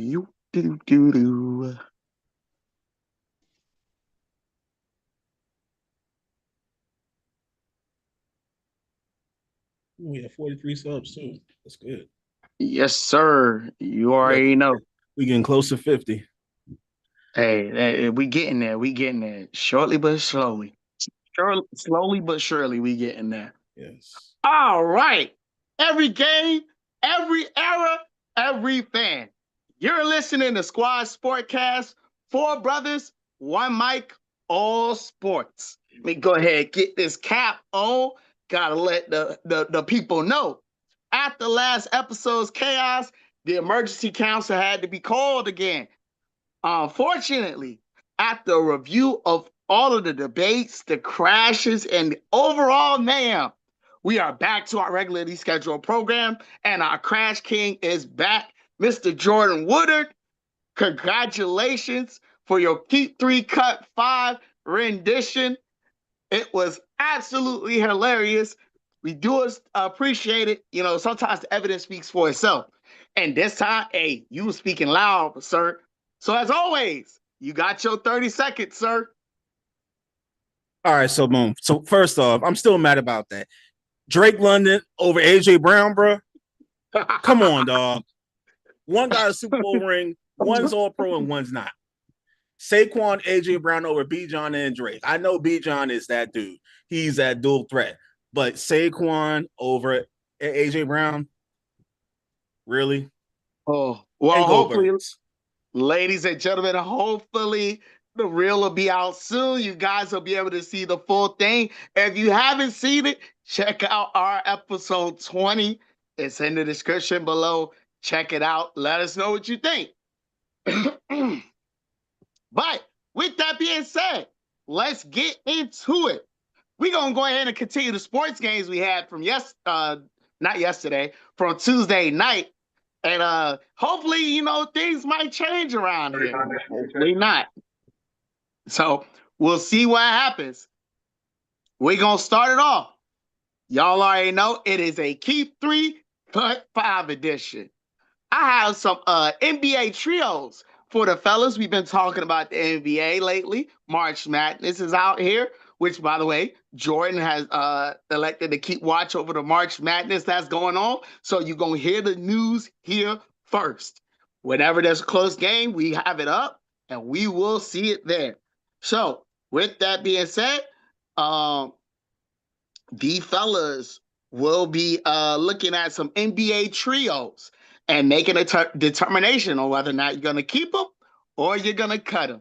You do do do. We have 43 subs too. That's good. Yes, sir. You We got already know. we getting close to 50. Hey, we getting there. We getting there. Shortly but slowly. Slowly but surely, we getting there. Yes. All right. Every game, every era, every fan. You're listening to Squad Sportcast. Four brothers, one mic, all sports. Let me go ahead and get this cap on. Gotta let the people know. After last episode's chaos, the emergency council had to be called again. Unfortunately, after a review of all of the debates, the crashes, and the overall mayhem, we are back to our regularly scheduled program, and our Crash King is back, Mr. Jordan Woodard. Congratulations for your Keep Three Cut Five rendition. It was absolutely hilarious. We do appreciate it. You know, sometimes the evidence speaks for itself. And this time, hey, you were speaking loud, sir. So as always, you got your 30 seconds, sir. All right, so boom. So first off, I'm still mad about that. Drake London over AJ Brown, bro. Come on, dog. One got a Super Bowl ring, one's all pro and one's not. Saquon, AJ Brown over B. John and Drake. I know B. John is that dude. He's that dual threat. But Saquon over AJ Brown, really? Oh, well, And go hopefully, Birds. ladies and gentlemen, hopefully the reel will be out soon. You guys will be able to see the full thing. If you haven't seen it, check out our episode 20. It's in the description below. Check it out. Let us know what you think. But with that being said, let's get into it. We're gonna go ahead and continue the sports games we had from not yesterday, from Tuesday night. And hopefully, you know, things might change around here. Hopefully not. So we'll see what happens. We're gonna start it off. Y'all already know it is a Keep Three, Cut Five edition. I have some NBA trios for the fellas. We've been talking about the NBA lately. March Madness is out here, which, by the way, Jordan has elected to keep watch over the March Madness that's going on. So you're going to hear the news here first. Whenever there's a close game, we have it up and we will see it there. So, with that being said, um, the fellas will be looking at some NBA trios and making a determination on whether or not you're going to keep them or you're going to cut them.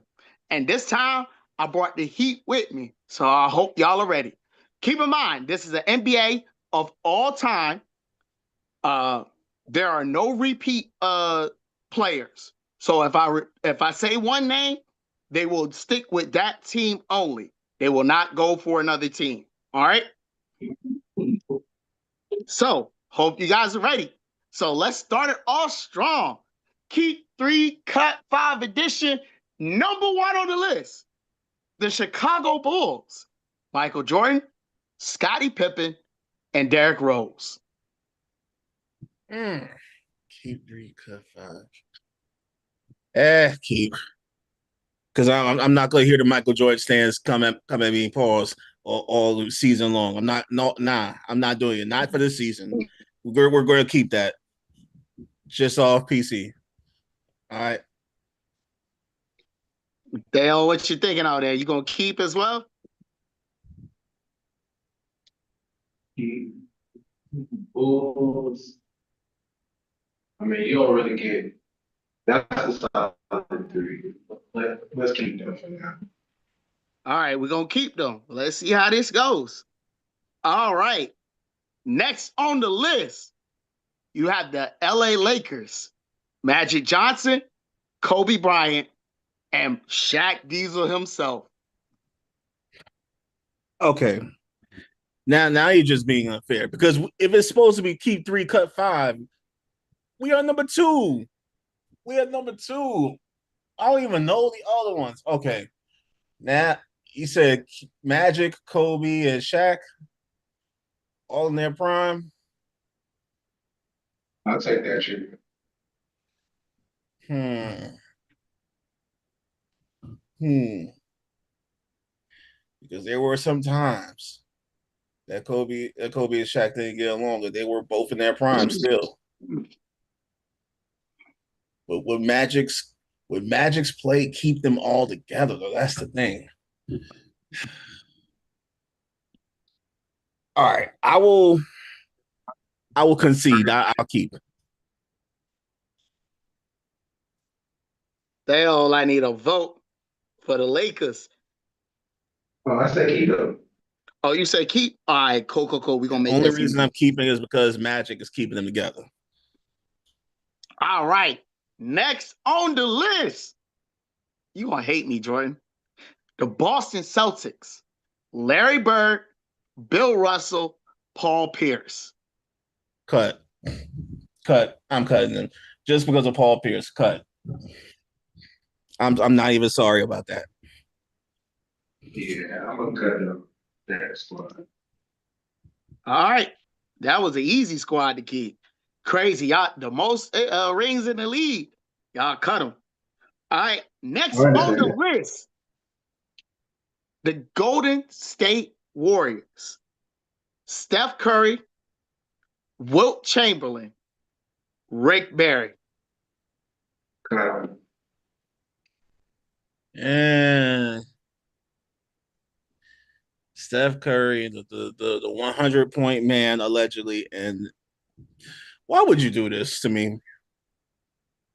And this time, I brought the heat with me. So I hope y'all are ready. Keep in mind, this is an NBA of all time. Uh, there are no repeat players. So if I say one name, they will stick with that team only. They will not go for another team. All right. So, hope you guys are ready. So, let's start it off strong. Keep Three, Cut Five edition, number one on the list. The Chicago Bulls, Michael Jordan, Scottie Pippen, and Derrick Rose. Keep 3 cut 5. Keep. Because I'm not going to hear the Michael Jordan stands come at me, pause, all season long. I'm not doing it. Not for this season. We're going to keep that just off PC. All right. Dale, what you thinking out there? You gonna keep as well? Bulls. I mean, you don't really get that's the solid three. Let's keep them for now. All right, we're gonna keep them. Let's see how this goes. All right. Next on the list, you have the LA Lakers, Magic Johnson, Kobe Bryant, and Shaq Diesel himself. Okay. Now you're just being unfair because if it's supposed to be keep 3 cut 5, we are number 2. We are number 2. I don't even know the other ones. Okay. Now you said Magic, Kobe, and Shaq all in their prime. I'll take that shit. Hmm. Hmm. Because there were some times that Kobe and Shaq didn't get along, and they were both in their prime still. But would Magic's play keep them all together, though? That's the thing. All right. I will concede. I'll keep it. They all I need a vote for the Lakers. Oh, I say keep them. Oh, you say keep? All right, cool. We're going to make Only this reason easy. I'm keeping is because Magic is keeping them together. All right. Next on the list. You going to hate me, Jordan. The Boston Celtics. Larry Bird, Bill Russell, Paul Pierce. Cut. I'm cutting them just because of Paul Pierce. Cut. I'm not even sorry about that. Yeah, I'm gonna cut them. That squad. All right. That was an easy squad to keep. Crazy. Y'all, the most rings in the league. Y'all cut them. All right. Next on the list, the Golden State Warriors. Steph Curry, Wilt Chamberlain, Rick Barry. And Steph Curry, the 100-point man, allegedly. And why would you do this to me?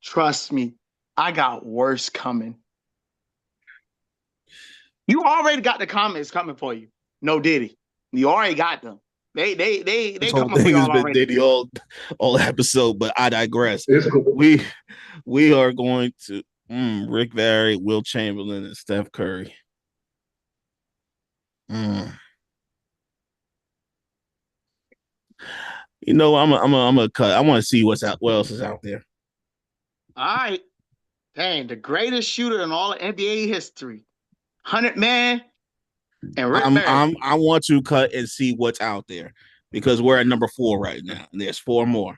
Trust me, I got worse coming. You already got the comments coming for you. No Diddy. You already got them. They This whole coming for thing has y'all been already. Diddy all episode, but I digress. Cool. We are going to Rick Barry, Will Chamberlain, and Steph Curry. You know, I'm gonna cut. I want to see what else is out there. All right. Dang, the greatest shooter in all of NBA history. 100 man and Rick Barry. I want to cut and see what's out there because we're at number 4 right now, and there's 4 more.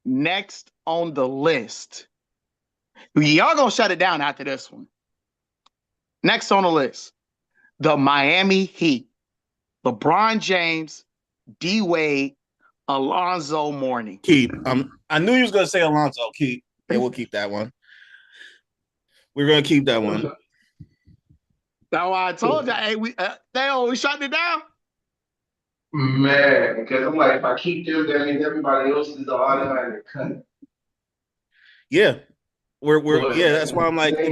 Next on the list. Y'all gonna shut it down after this one. Next on the list, the Miami Heat. LeBron James, D Wade, Alonzo Mourning. Keep. I knew you was gonna say Alonzo. Keep. Yeah, we'll keep that one. We're gonna keep that one. That's why I told you, hey, we shut it down. Man, because I'm like, if I keep them, that means everybody else is automatic cut. Yeah, yeah. That's why I'm like, yeah,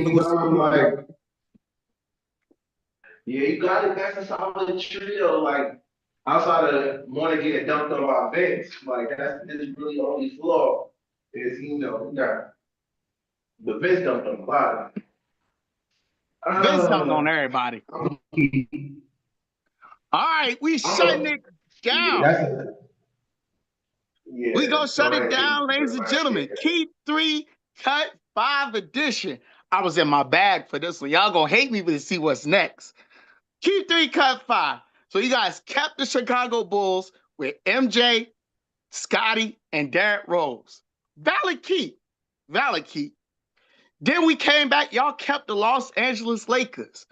you got it. That's a solid trio. Like outside of want to get dunked on by Vince, like that's his really only flaw is the Vince dunked on a lot. Vince dunked on everybody. All right, we shutting it down. We gonna shut it down, ladies and gentlemen. Keep 3, cut 5 edition. I was in my bag for this one. Y'all gonna hate me to see what's next. Keep 3, cut 5. So you guys kept the Chicago Bulls with MJ, Scotty, and Derrick Rose. Valid keep. Then we came back. Y'all kept the Los Angeles Lakers.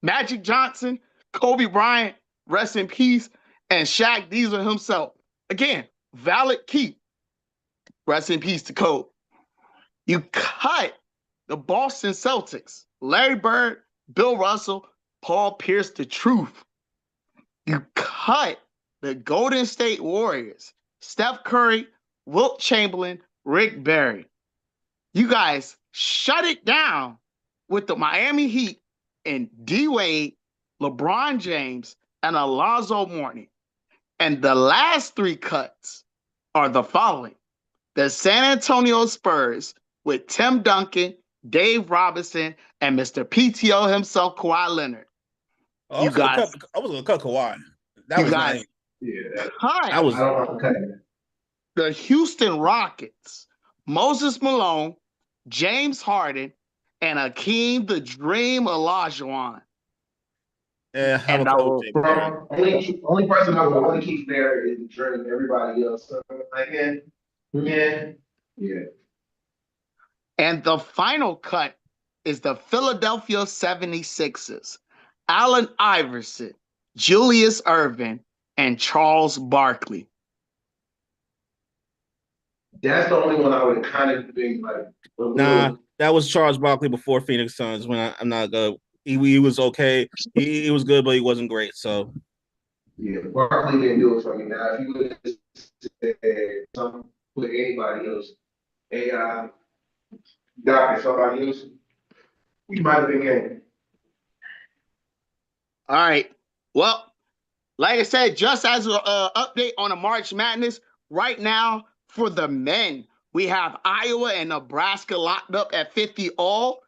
Magic Johnson, Kobe Bryant, rest in peace, and Shaq Diesel himself. Again, valid keep. Rest in peace to Kobe. You cut the Boston Celtics. Larry Bird, Bill Russell, Paul Pierce, the truth. You cut the Golden State Warriors. Steph Curry, Wilt Chamberlain, Rick Barry. You guys shut it down with the Miami Heat and D Wade, LeBron James, and Alonzo Mourning. And the last 3 cuts are the following. The San Antonio Spurs with Tim Duncan, Dave Robinson, and Mr. PTO himself, Kawhi Leonard. I was gonna cut Kawhi. That was nice. That was the Houston Rockets, Moses Malone, James Harden, and Hakeem the Dream Olajuwon. Yeah, and only person I would want to keep there is the Dream. Everybody else, yeah. And the final cut is the Philadelphia 76ers. Allen Iverson, Julius Erving, and Charles Barkley. That's the only one I would kind of think like. Nah, that was Charles Barkley before Phoenix Suns. When I'm not good. He was okay. He was good, but he wasn't great. So yeah, Barkley didn't do it for me. Now, if you would have said something with anybody else, AI, Doc, and somebody else, we might have been game. All right. Well, like I said, just as an update on the March Madness, right now for the men, we have Iowa and Nebraska locked up at 50 all.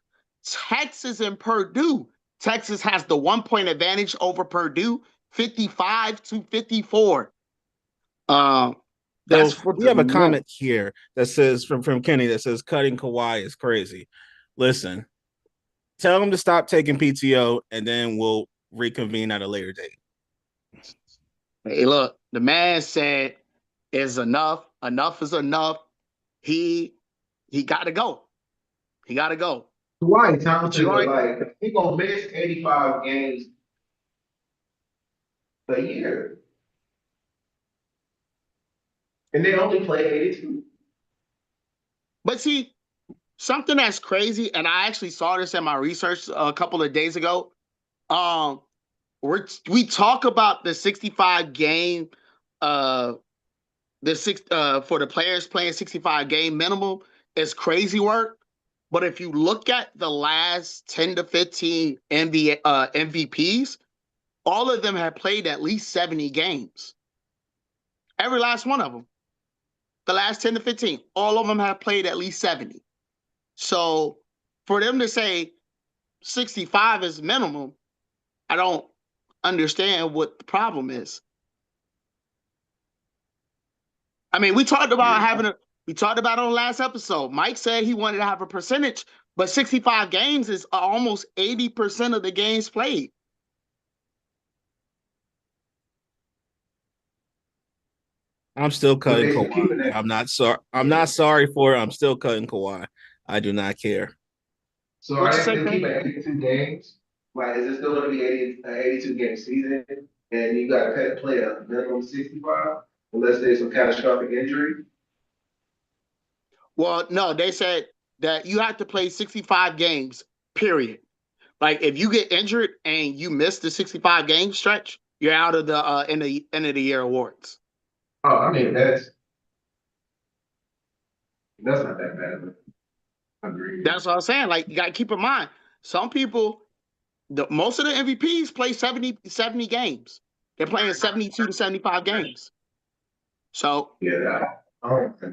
Texas and Purdue. Texas has the 1 point advantage over Purdue, 55-54. That's So for we the have a men. comment here that says from Kenny that says cutting Kawhi is crazy. Listen, tell him to stop taking PTO, and then we'll reconvene at a later date. Hey, look, the man said is enough. Enough is enough. He got to go. He got to go. Kawhi talented, but Joy, like he gonna miss 85 games a year, and they only play 82. but see, something that's crazy, and I actually saw this in my research a couple of days ago. Um, we talk about the 65 game, the six for the players playing 65 game minimum is crazy work. But if you look at the last 10 to 15 MVPs, all of them have played at least 70 games. Every last one of them. The last 10 to 15, all of them have played at least 70. So for them to say 65 is minimum, I don't understand what the problem is. I mean, we talked about on the last episode. Mike said he wanted to have a percentage, but 65 games is almost 80% of the games played. I'm still But cutting they should keep Kawhi. it that. I'm not sorry. I'm not sorry for it. I'm still cutting Kawhi. I do not care. So What are you they say, still Ken? keeping 82 games? Like, is it still going to be 82 game season? And you got to play a minimum 65 unless there's some catastrophic injury? Well, no, they said that you have to play 65 games, period. Like if you get injured and you miss the 65 game stretch, you're out of the end of the year awards. Oh, I mean, that's not that bad. I agree. That's what I'm saying. Like you got to keep in mind, some people, most of the MVPs play 70 games. They're playing 72 to 75 games. So, Yeah, okay.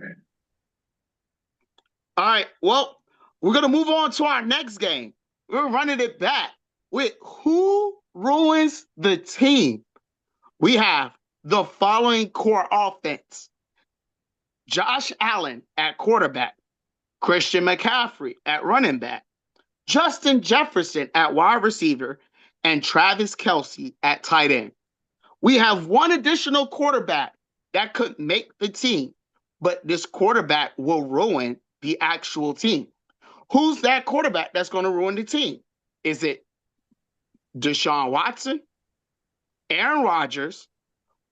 all right. Well, we're going to move on to our next game. We're running it back with who ruins the team. We have the following core offense: Josh Allen at quarterback, Christian McCaffrey at running back, Justin Jefferson at wide receiver, and Travis Kelce at tight end. We have one additional quarterback that could make the team, but this quarterback will ruin the actual team. Who's that quarterback that's going to ruin the team? Is it Deshaun Watson, Aaron Rodgers,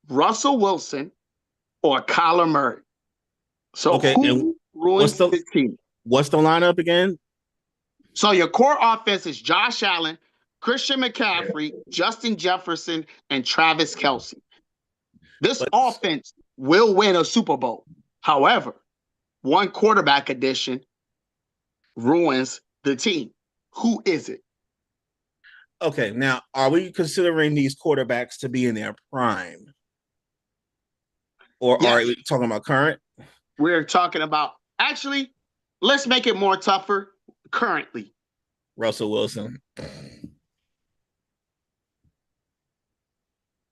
Russell Wilson, or Kyler Murray? So Okay, and who ruins the team? what's the lineup again? So your core offense is Josh Allen, Christian McCaffrey, Justin Jefferson, and Travis Kelce. This But offense will win a Super Bowl. However, one quarterback addition ruins the team. Who is it? okay, now are we considering these quarterbacks to be in their prime? Or are Yes, we talking about current? we're talking about, actually, let's make it more tougher currently. Russell Wilson.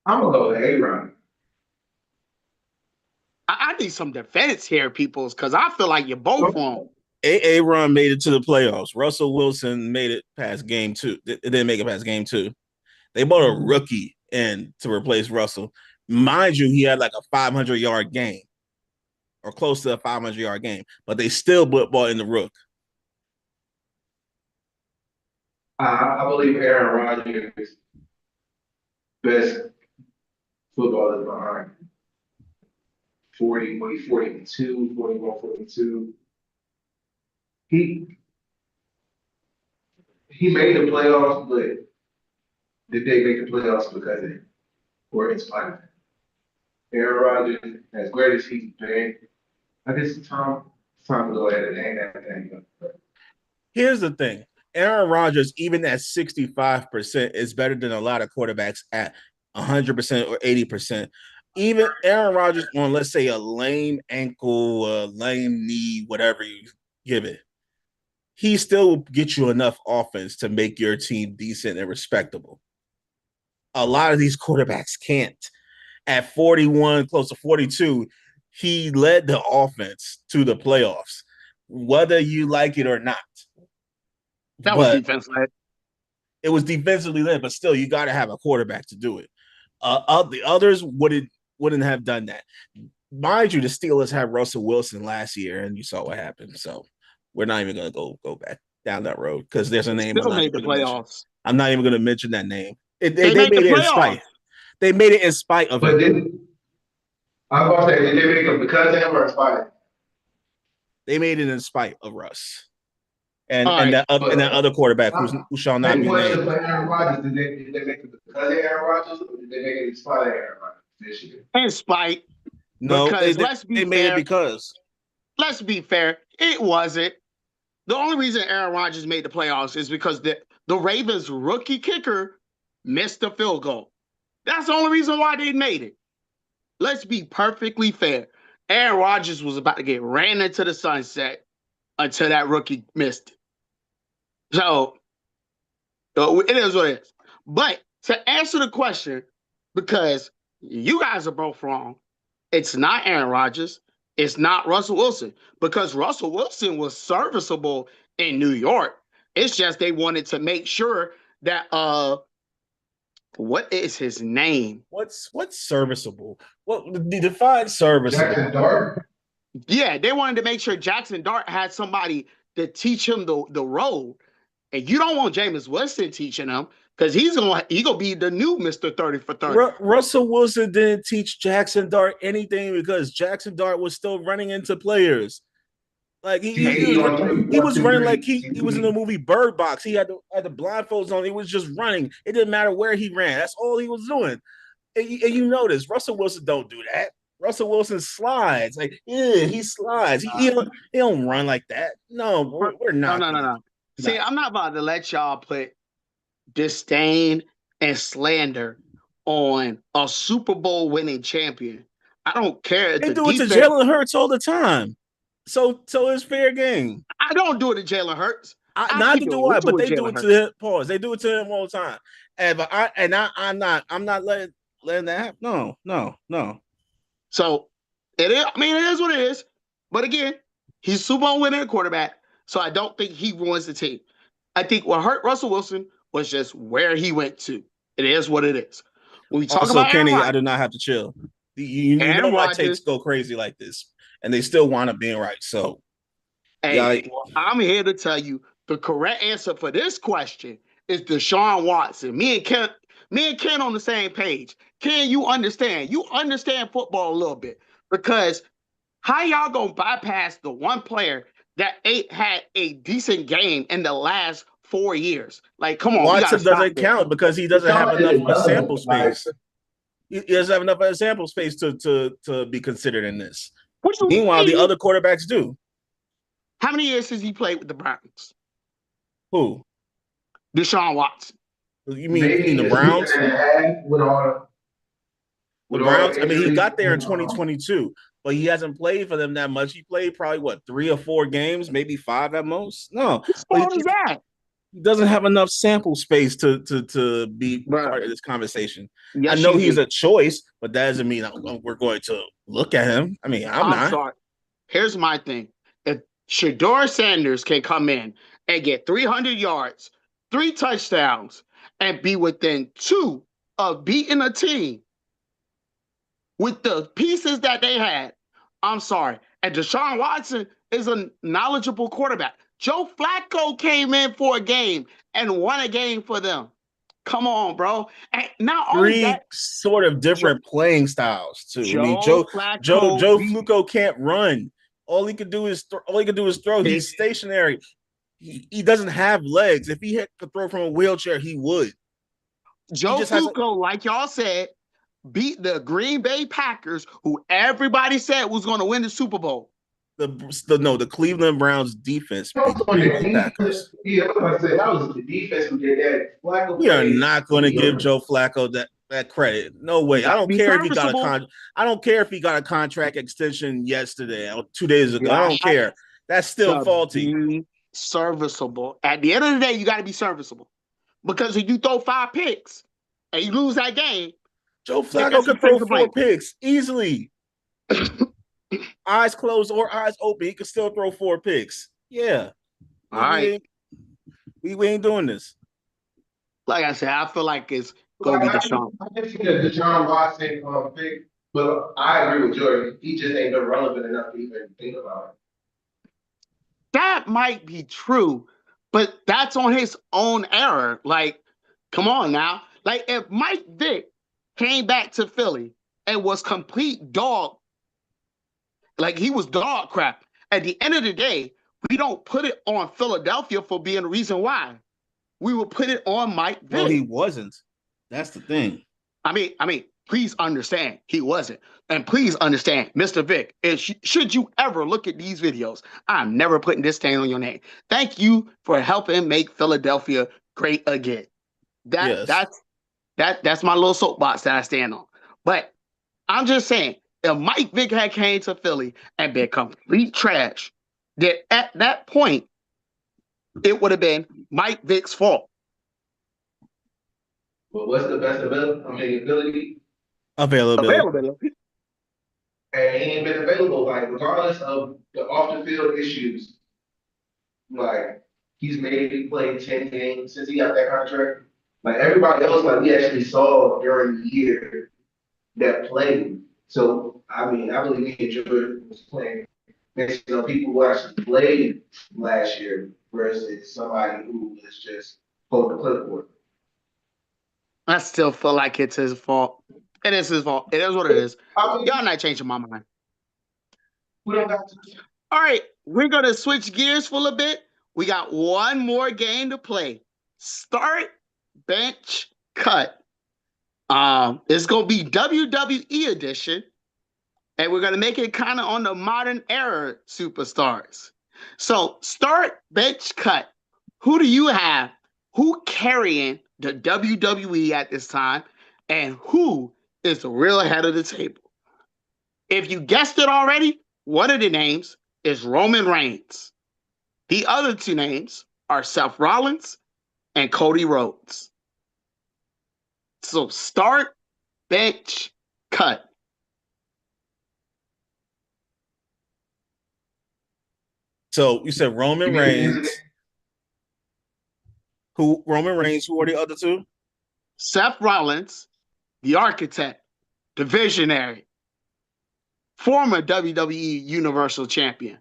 I'm going to go with A-Rod. I need some defense here, peoples, because I feel like you're both wrong. Aaron made it to the playoffs. Russell Wilson made it past game 2. It didn't make it past game 2. They bought a rookie in to replace Russell. Mind you, he had like a 500-yard game or close to a 500-yard game, but they still bought in the rook. I believe Aaron Rodgers' best football is behind 42, 41, 42. He he made the playoffs, but did they make the playoffs because of him or in spite of him? Aaron Rodgers, as great as he's been, I guess it's time to go ahead and hang that thing up. Here's the thing. Aaron Rodgers, even at 65%, is better than a lot of quarterbacks at 100% or 80%. Even Aaron Rodgers on, let's say, a lame ankle, a lame knee, whatever you give it, he still will get you enough offense to make your team decent and respectable. A lot of these quarterbacks can't. At 41, close to 42, he led the offense to the playoffs, whether you like it or not. That was But defense led. it was defensively led, but still, you got to have a quarterback to do it. The others wouldn't have done that. Mind you, the Steelers had Russell Wilson last year, and you saw what happened. So we're not even going to go back down that road because there's a name I'm Still not made even the going to mention. playoffs. I'm not even going to mention that name. They They made the made it in playoffs. spite. They made it in spite of But him. then I'm going to say, did they make them because of him or in spite of him? They made it in spite of Russ and All and right. that and that other quarterback who shall not Same be question named. for Aaron Rodgers. Did they make it because of Aaron Rodgers or did they make it in spite of Aaron Rodgers this year? In spite, No, because let's be they made it fair. because Let's be fair. It wasn't. The only reason Aaron Rodgers made the playoffs is because the Ravens rookie kicker missed the field goal. That's the only reason why they made it. Let's be perfectly fair. Aaron Rodgers was about to get ran into the sunset until that rookie missed it. So it is what it is. But to answer the question, because you guys are both wrong, it's not Aaron Rodgers. It's not Russell Wilson because Russell Wilson was serviceable in New York. It's just they wanted to make sure that what is his name? what's serviceable? What define serviceable? Jackson Dart. Yeah, they wanted to make sure Jackson Dart had somebody to teach him the road. And you don't want Jameis Winston teaching him because he's gonna be the new Mr. 30 for 30. Russell Wilson didn't teach Jackson Dart anything because Jackson Dart was still running into players. Like He was running like he was in the three. movie Bird Box. He had the blindfolds on. He was just running. It didn't matter where he ran. That's all he was doing. And you notice Russell Wilson don't do that. Russell Wilson slides. Like, yeah, he slides. He don't run like that. No, we're not. No. See, I'm not about to let y'all put disdain and slander on a Super Bowl winning champion. I don't care. They do it to Jalen Hurts all the time. So it's fair game. I don't do it to Jalen Hurts. Neither do I, but they do it to him. Pause. They do it to him all the time. I'm not letting that happen. No. So it is. I mean, it is what it is. But again, he's Super Bowl winning quarterback, so I don't think he ruins the team. I think what hurt Russell Wilson was just where he went to. It is what it is. When we talk also, about Kenny, I do not have to chill. You know my takes go crazy like this, and they still wind up being right. So, hey, well, I'm here to tell you the correct answer for this question is Deshaun Watson. Me and Ken on the same page. Ken, you understand? You understand football a little bit because how y'all gonna bypass the one player that had a decent game in the last 4 years? Like, come on, Watson doesn't count because he doesn't have enough sample space. He doesn't have enough sample space to be considered in this. Meanwhile, the other quarterbacks do. How many years has he played with the Browns? Who? Deshaun Watson. You mean the Browns? The Browns. I mean, he got there in 2022, but he hasn't played for them that much. He played probably 3 or 4 games, maybe 5 at most. No, what is that? He doesn't have enough sample space to be part of this conversation. Yes, I know he's a choice, but that doesn't mean we're going to look at him. I mean, I'm not. Sorry. Here's my thing. If Shedeur Sanders can come in and get 300 yards, 3 touchdowns, and be within 2 of beating a team with the pieces that they had, I'm sorry. And Deshaun Watson is a knowledgeable quarterback. Joe Flacco came in for a game and won a game for them. Come on, bro. And not only Three that, sort of different playing styles too. I mean, Joe Flacco Joe beat Fluco can't run. All he could do is throw. He's stationary. He doesn't have legs. If he could throw from a wheelchair, he would. He Joe just has a, Flacco, like y'all said, beat the Green Bay Packers, who everybody said was going to win the Super Bowl. the Cleveland Browns defense beat the Green Bay Packers. Yeah, I was about to say that was the defense who did that. Flacco We are played not going to give Joe Flacco that credit. No way. I don't care if he got I don't care if he got a contract extension yesterday or 2 days ago. I don't care. That's still faulty. Serviceable. At the end of the day, you got to be serviceable, because if you throw 5 picks and you lose that game, Joe Flacco could throw 4 picks easily. Eyes closed or eyes open, he could still throw 4 picks. Yeah. All right. We ain't doing this. Like I said, I feel like it's going to be Deshaun. I can see the Deshaun Watson pick, but I agree with Jordan. He just ain't been relevant enough to even think about it. That might be true, but that's on his own error. Like, come on now. Like, if Mike Vick came back to Philly and was complete dog, like he was dog crap, at the end of the day, we don't put it on Philadelphia for being the reason why. We will put it on Mike Vick. No, he wasn't. That's the thing. I mean, please understand, he wasn't. And please understand, Mr. Vick, should you ever look at these videos, I'm never putting this stain on your name. Thank you for helping make Philadelphia great again. That's my little soapbox that I stand on. But I'm just saying, if Mike Vick had came to Philly and been complete trash, that at that point, it would have been Mike Vick's fault. But what's the best ability? Availability. And he ain't been available. Like, regardless of the off the field issues, like he's maybe played 10 games since he got that contract. Like everybody else, like we actually saw during the year that played. So I mean, I believe he enjoyed was playing. And, people who actually played last year versus somebody who was just holding the clipboard. I still feel like it's his fault. It is his fault. It is what it is. Y'all not changing my mind. All right, we're going to switch gears for a little bit. We got one more game to play. Start, bench, cut. It's going to be WWE edition, and we're going to make it kind of on the modern era superstars. So, start, bench, cut. Who do you have? Who carrying the WWE at this time, and who is the real head of the table? If you guessed it already, one of the names is Roman Reigns. The other 2 names are Seth Rollins and Cody Rhodes. So start, bench, cut. So you said Roman Reigns. Roman Reigns, who are the other 2? Seth Rollins, the architect, the visionary, former WWE Universal Champion.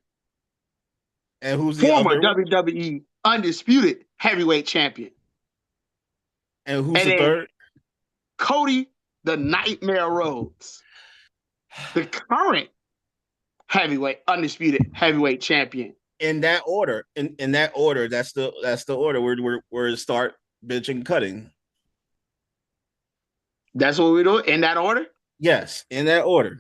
And who's the former other WWE Undisputed Heavyweight Champion. And who's the third? Cody the Nightmare Rhodes, the current Undisputed Heavyweight Champion. In that order, in that order, that's the order. We're start, bench, and cutting. That's what we're doing in that order? Yes, in that order.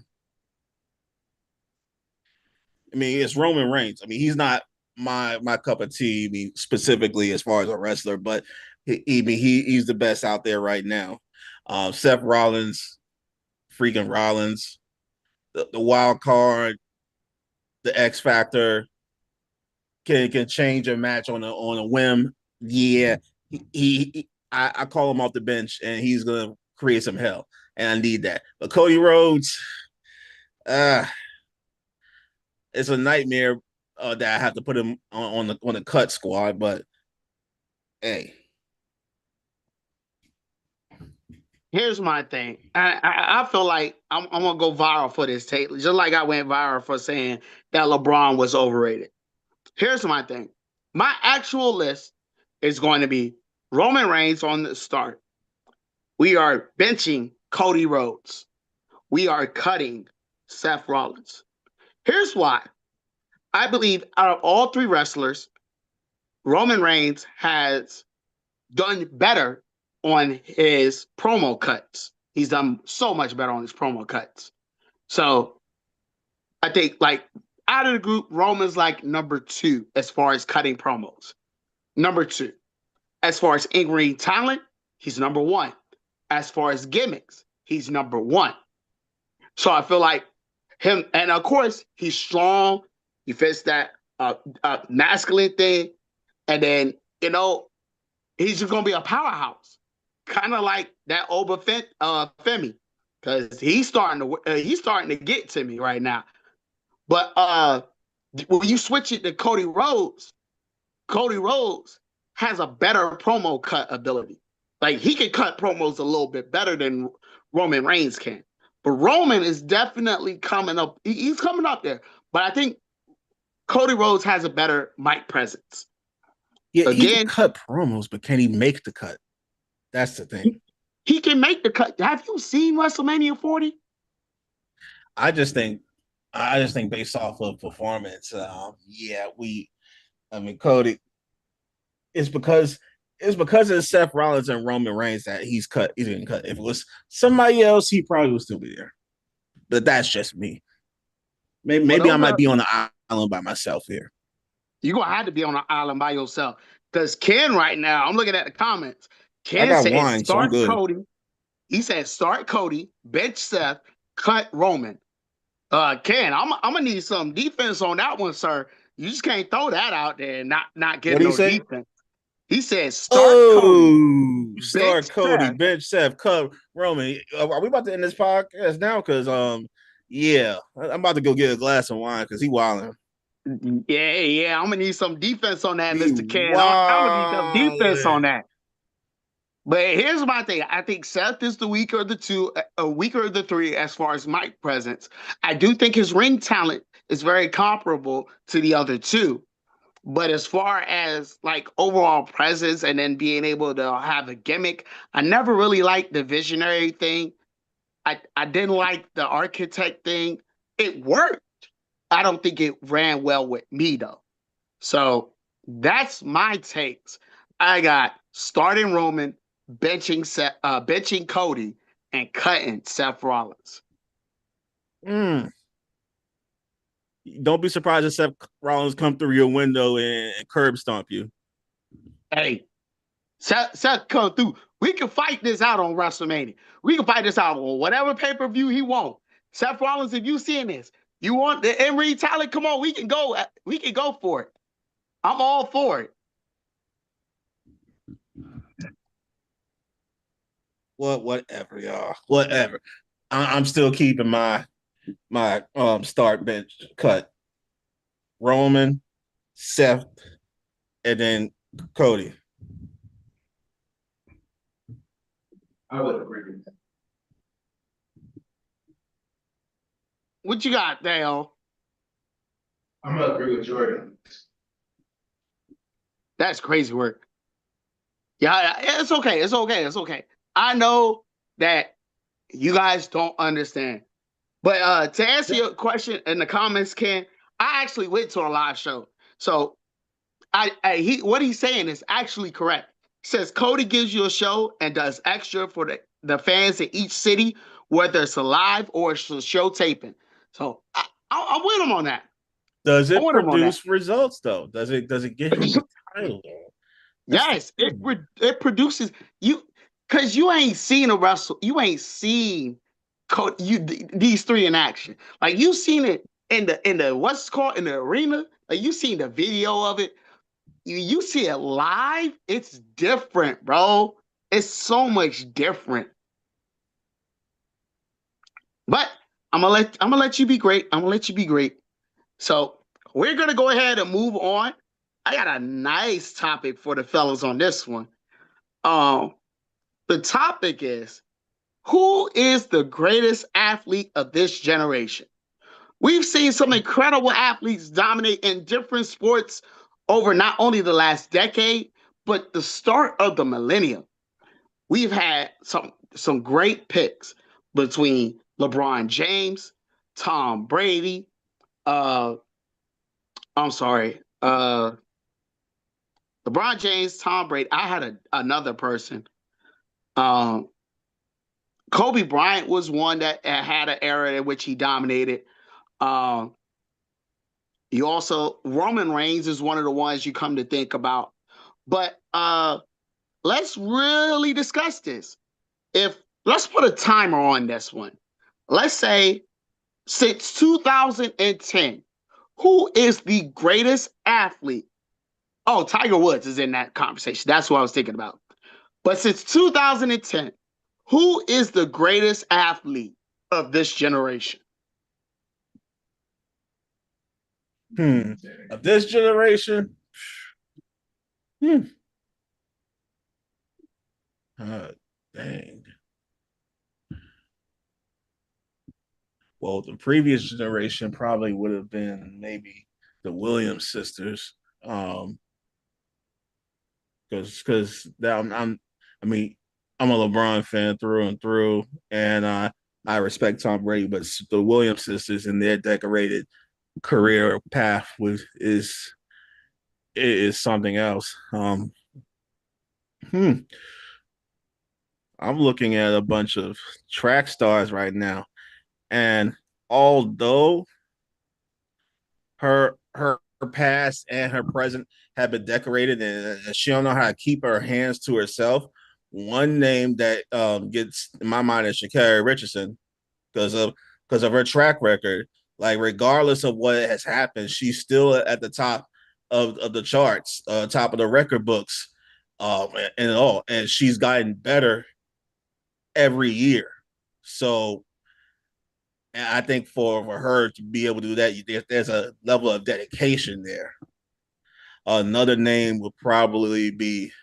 I mean, it's Roman Reigns. I mean, he's not my cup of tea. I mean, specifically as far as a wrestler, but he's the best out there right now. Seth Rollins, freaking Rollins, the wild card, the X Factor, can change a match on a whim. Yeah, I call him off the bench, and he's gonna create some hell, and I need that. But Cody Rhodes, it's a nightmare that I have to put him on the cut squad. But hey, here's my thing. I feel like I'm gonna go viral for this take, just like I went viral for saying that LeBron was overrated. Here's my thing. My actual list is going to be Roman Reigns on the start. We are benching Cody Rhodes. We are cutting Seth Rollins. Here's why. I believe out of all three wrestlers, Roman Reigns has done better on his promo cuts. He's done so much better on his promo cuts. So I think like out of the group, Roman's like number 2 as far as cutting promos. Number 2. As far as in-ring talent, he's number 1. As far as gimmicks, he's number 1. So I feel like him, and of course, he's strong. He fits that masculine thing. And then, he's just going to be a powerhouse. Kind of like that Oba Femi. Because he's starting to get to me right now. But when you switch it to Cody Rhodes has a better promo cut ability. Like, he can cut promos a little bit better than Roman Reigns can. But Roman is definitely coming up. He's coming up there. But I think Cody Rhodes has a better mic presence. Yeah, he can cut promos, but can he make the cut? That's the thing. He can make the cut. Have you seen WrestleMania 40? I just think based off of performance, Cody, it's because of Seth Rollins and Roman Reigns that he didn't cut. If it was somebody else, he probably would still be there. But that's just me. Maybe I might be on the island by myself here. You're going to have to be on an island by yourself. Because Ken right now, I'm looking at the comments. Ken said start Cody. He said start Cody, bench Seth, cut Roman. Ken, I'm going to need some defense on that one, sir. You just can't throw that out there and not get no defense. He said start Cody, bench Seth, cut Roman. Are we about to end this podcast now? Because I'm about to go get a glass of wine because he wilding. Yeah, I'm gonna need some defense on that, Mr. Ken. I'm gonna need some defense on that. But here's my thing. I think Seth is the weaker of the three as far as mic presence. I do think his ring talent is very comparable to the other two. But as far as like overall presence and then being able to have a gimmick, I never really liked the visionary thing. I didn't like the architect thing. It worked. I don't think it ran well with me though. So that's my takes. I got starting Roman, benching Cody, and cutting Seth Rollins. Don't be surprised if Seth Rollins come through your window and curb stomp you. Hey, Seth come through. We can fight this out on WrestleMania. We can fight this out on whatever pay-per-view he wants. Seth Rollins, if you seeing this, you want the in-ring talent? Come on, we can go. We can go for it. I'm all for it. Whatever, y'all. Whatever. I'm still keeping my start bench cut. Roman, Seth, and then Cody. I would agree with that. What you got, Dale? I'm gonna agree with Jordan. That's crazy work. Yeah, it's okay. It's okay. I know that you guys don't understand. But to answer your question in the comments, Ken, I actually went to a live show. So what he's saying is actually correct. He says Cody gives you a show and does extra for the fans in each city, whether it's a live or it's a show taping. So I'm with him on that. Does it produce results though? Does it get him the title? Yes, it produces you because you ain't seen a wrestle. You ain't seen these three in action. Like you seen it in the what's it called in the arena. Like you seen the video of it. You see it live. It's different, bro. It's so much different. But I'm gonna let you be great. I'm gonna let you be great. So we're gonna go ahead and move on. I got a nice topic for the fellas on this one. The topic is, who is the greatest athlete of this generation? We've seen some incredible athletes dominate in different sports over not only the last decade, but the start of the millennium. We've had some great picks between LeBron James, Tom Brady, uh, I'm sorry, LeBron James, Tom Brady. I had another person. Um, Kobe Bryant was one that had an era in which he dominated. Um, you also Roman Reigns is one of the ones you come to think about. But let's really discuss this. If let's put a timer on this one. Let's say since 2010, who is the greatest athlete? Oh, Tiger Woods is in that conversation. That's what I was thinking about. But since 2010, who is the greatest athlete of this generation? Of this generation, dang. Well, the previous generation probably would have been maybe the Williams sisters. Because I mean, I'm a LeBron fan through and through, and I respect Tom Brady, but the Williams sisters and their decorated career path is something else. Hmm. I'm looking at a bunch of track stars right now, and although her past and her present have been decorated, and she don't know how to keep her hands to herself. One name that gets in my mind is Sha'Carri Richardson because of her track record. Like regardless of what has happened, she's still at the top of the charts, top of the record books, and all, and she's gotten better every year. So and I think for her to be able to do that, there's a level of dedication there. Another name would probably be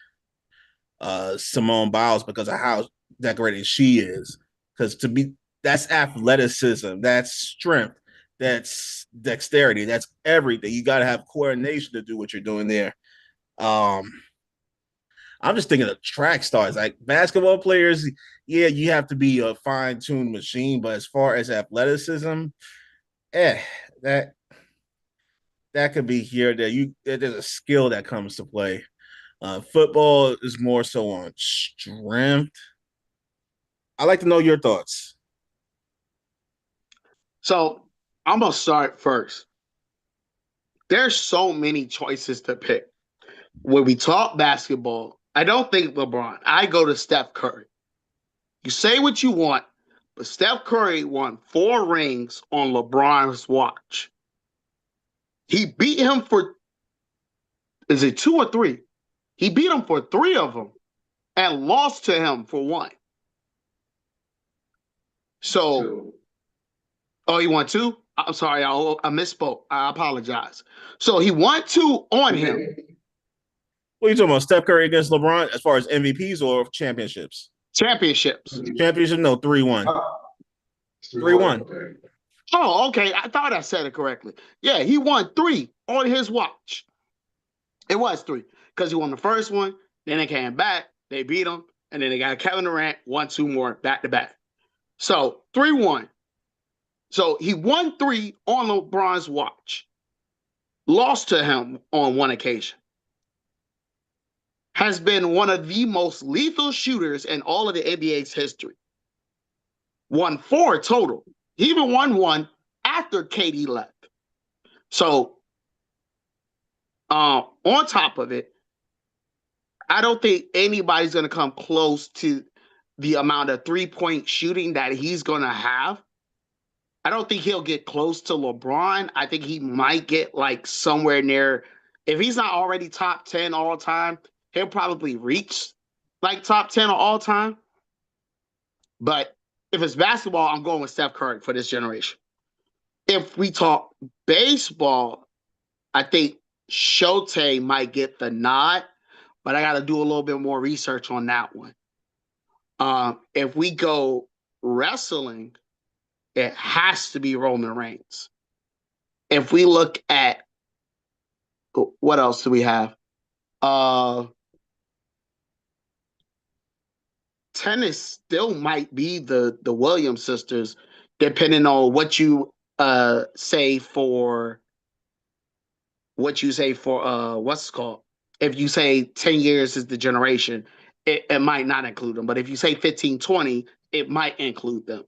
Simone Biles because of how decorated she is. Because to me, that's athleticism, that's strength, that's dexterity, that's everything. You got to have coordination to do what you're doing there. Um, I'm just thinking of track stars, like basketball players. Yeah, you have to be a fine tuned machine, but as far as athleticism, eh, that that could be here. There's a skill that comes to play. Football is more so on strength. I like to know your thoughts. So I'm gonna start first. There's so many choices to pick. When we talk basketball, I don't think LeBron. I go to Steph Curry. You say what you want, but Steph Curry won 4 rings on LeBron's watch. He beat him for, is it 2 or 3? He beat him for 3 of them and lost to him for 1. So, oh, he won 2? I'm sorry, I misspoke. I apologize. So he won 2 on him. What are you talking about? Steph Curry against LeBron as far as MVPs or championships? Championships. Championship, no, 3-1. 3-1. Oh, okay. I thought I said it correctly. Yeah, he won 3 on his watch. It was 3 because he won the first one. Then they came back, they beat him, and then they got Kevin Durant, 2 more back to back. So 3-1. So he won 3 on LeBron's watch, lost to him on 1 occasion. Has been one of the most lethal shooters in all of the NBA's history. Won 4 total. He even won 1 after KD left. So, on top of it, I don't think anybody's going to come close to the amount of 3-point shooting that he's going to have. I don't think he'll get close to LeBron. I think he might get like somewhere near, if he's not already top 10 all time, he'll probably reach like top 10 of all time. But if it's basketball, I'm going with Steph Curry for this generation. If we talk baseball, I think Shote might get the nod, but I got to do a little bit more research on that one. If we go wrestling, it has to be Roman Reigns. If we look at What else do we have? Uh, Tennis still might be the Williams sisters, depending on say for what's it called. If you say 10 years is the generation, it might not include them. But if you say 15, 20, it might include them.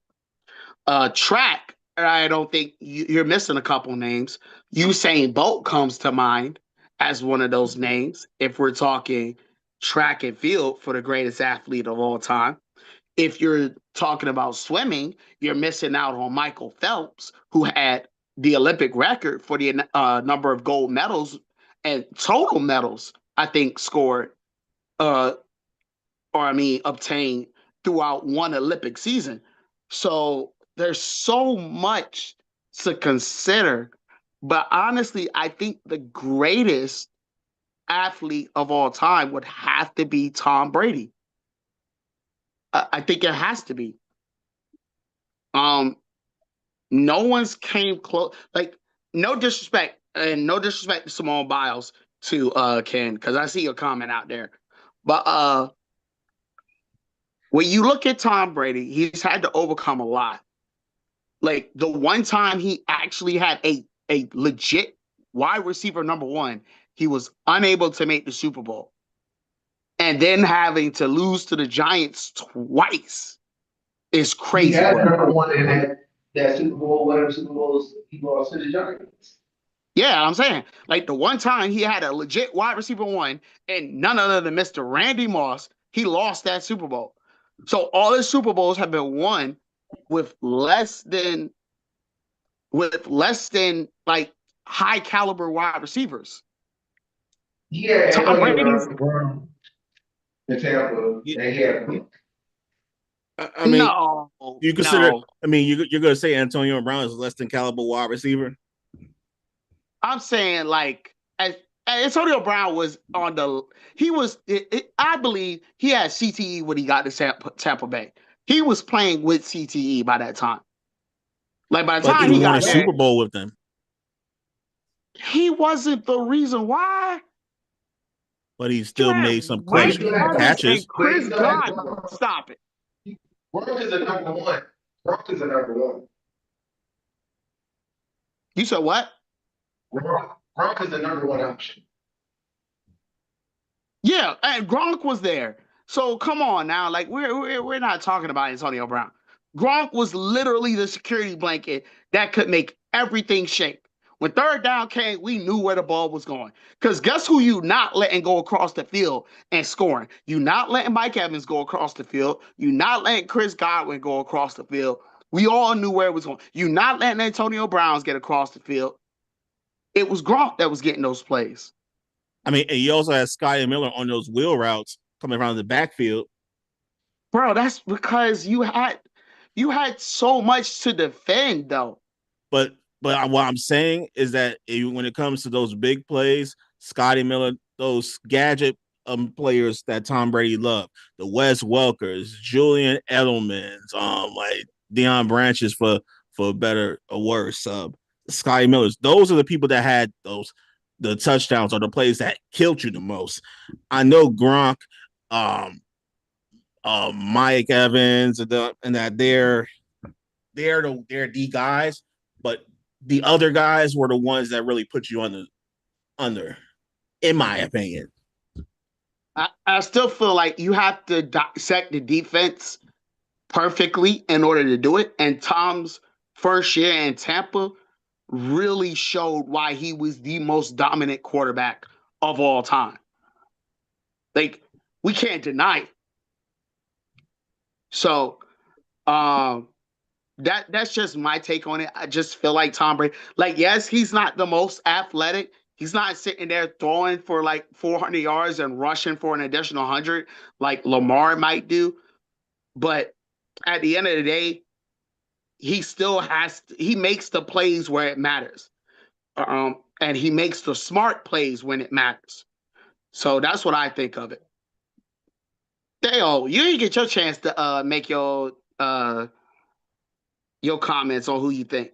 Track, I don't think you're missing a couple names. Usain Bolt comes to mind as one of those names if we're talking track and field for the greatest athlete of all time. If you're talking about swimming, you're missing out on Michael Phelps, who had the Olympic record for the number of gold medals and total medals, I think, scored uh, obtained throughout one Olympic season. So there's so much to consider. But honestly, I think the greatest athlete of all time would have to be Tom Brady. I think it has to be. Um, no one's came close. Like, no disrespect, and no disrespect to Simone Biles to Ken, because I see your comment out there. But when you look at Tom Brady, he's had to overcome a lot. Like the one time he actually had a legit wide receiver number one, he was unable to make the Super Bowl. And then having to lose to the Giants twice is He crazy had work. number one in that Super Bowl, whatever Super Bowls he lost to the Giants. Yeah, I'm saying like the one time he had a legit wide receiver one and none other than Mr. Randy Moss, he lost that Super Bowl. So all his Super Bowls have been won with less than like high caliber wide receivers. Yeah, Tom Antonio Brady's Brown in Tampa, Yeah, and he had I mean, no, you consider. no. I mean, you're going to say Antonio Brown is less than caliber wide receiver, I'm saying like as Antonio Brown was on the he was I believe he had CTE when he got to Tampa Bay. He was playing with CTE by that time. Like by the but time he he won a got there, Super Bowl with them. he wasn't the reason why. But he You still have made some but he clutch Mike still had Evans and catches. but he Chris still had Godwin. Stop it. Gronk is the number one. Gronk is the number one. You said what? Gronk is the number one option. Yeah, and Gronk was there. So come on now, like we're not talking about Antonio Brown. Gronk was literally the security blanket that could make everything shake. When third down came, we knew where the ball was going. Because guess who you not letting go across the field and scoring? You not letting Mike Evans go across the field. You not letting Chris Godwin go across the field. We all knew where it was going. You not letting Antonio Browns get across the field. It was Gronk that was getting those plays. I mean, and you also had Scotty Miller on those wheel routes coming around the backfield. Bro, that's because you had so much to defend though. But what I'm saying is that when it comes to those big plays, Scotty Miller, those gadget players that Tom Brady loved, the Wes Welkers, Julian Edelmans, like Deion Branches for better or worse, Scotty Millers. Those are the people that had the touchdowns or the plays that killed you the most. I know Gronk, um, Mike Evans, and that they're the guys, but the other guys were the ones that really put you under, in my opinion. I still feel like you have to dissect the defense perfectly in order to do it. And Tom's first year in Tampa really showed why he was the most dominant quarterback of all time. Like, we can't deny it. So, um, that's just my take on it. I just feel like Tom Brady, like, yes, he's not the most athletic. He's not sitting there throwing for like 400 yards and rushing for an additional 100 like Lamar might do. But at the end of the day, he makes the plays where it matters. And he makes the smart plays when it matters. So that's what I think of it. Dale, you didn't get your chance to make your comments on who you think.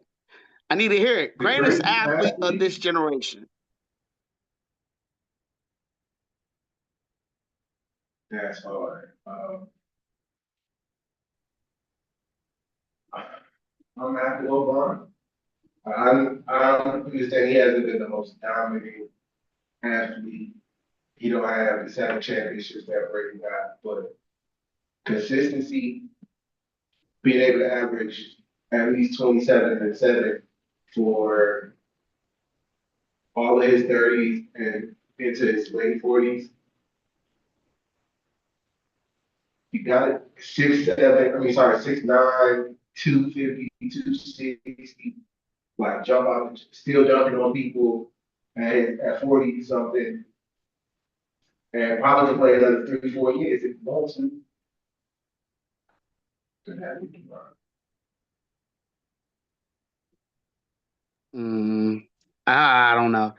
I need to hear it. The Greatest greatest athlete of athlete. this generation. That's hard. I'm happy with LeBron. I understand he hasn't been the most dominating athlete. He don't have the 7 championships that Brady got, but consistency, being able to average at least 27 and 7 for all of his 30s and into his late 40s. You got it. 6'7", I mean, sorry, 6'9", 250, 260. Like jump out, still dunking on people at 40 something, and probably play another 3, 4 years if he wants to. Then that would be fine. I don't know.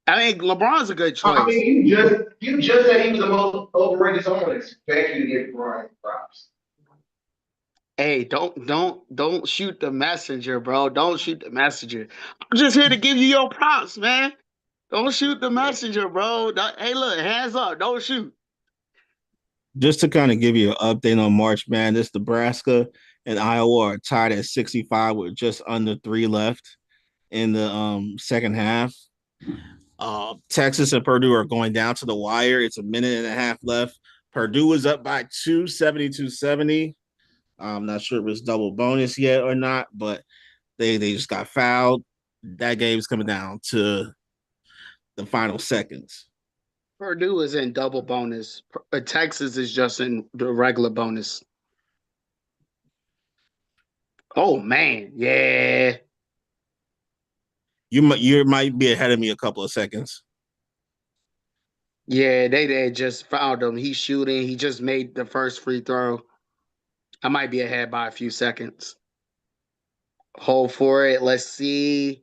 I mean, LeBron's a good I choice. mean, you just said he was the most overrated, so I'm gonna expect you to give Brian props. Hey, don't shoot the messenger, bro. Don't shoot the messenger. I'm just here to give you your props, man. Don't shoot the messenger, bro. Hey, look, hands up. Don't shoot. Just to kind of give you an update on March Madness, Nebraska and Iowa are tied at 65 with just under 3 left in the second half. Texas and Purdue are going down to the wire. It's a minute and a half left. Purdue is up by 2, 72-70. I'm not sure if it's double bonus yet or not, but they just got fouled. That game's coming down to the final seconds. Purdue is in double bonus. Texas is just in the regular bonus. Oh man, yeah. You might be ahead of me a couple of seconds. Yeah, they just found him. He's shooting. He just made the first free throw. I might be ahead by a few seconds. Hold for it. Let's see.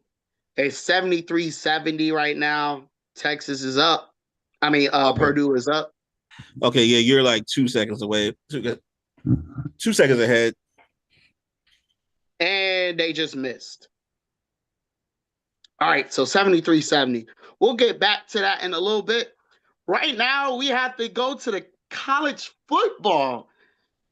It's 73-70 right now. Texas is up. I mean, Okay. Purdue is up. Okay, yeah, you're like 2 seconds away. 2 seconds ahead. And they just missed. All right, so 73-70. We'll get back to that in a little bit. Right now, we have to go to the college football.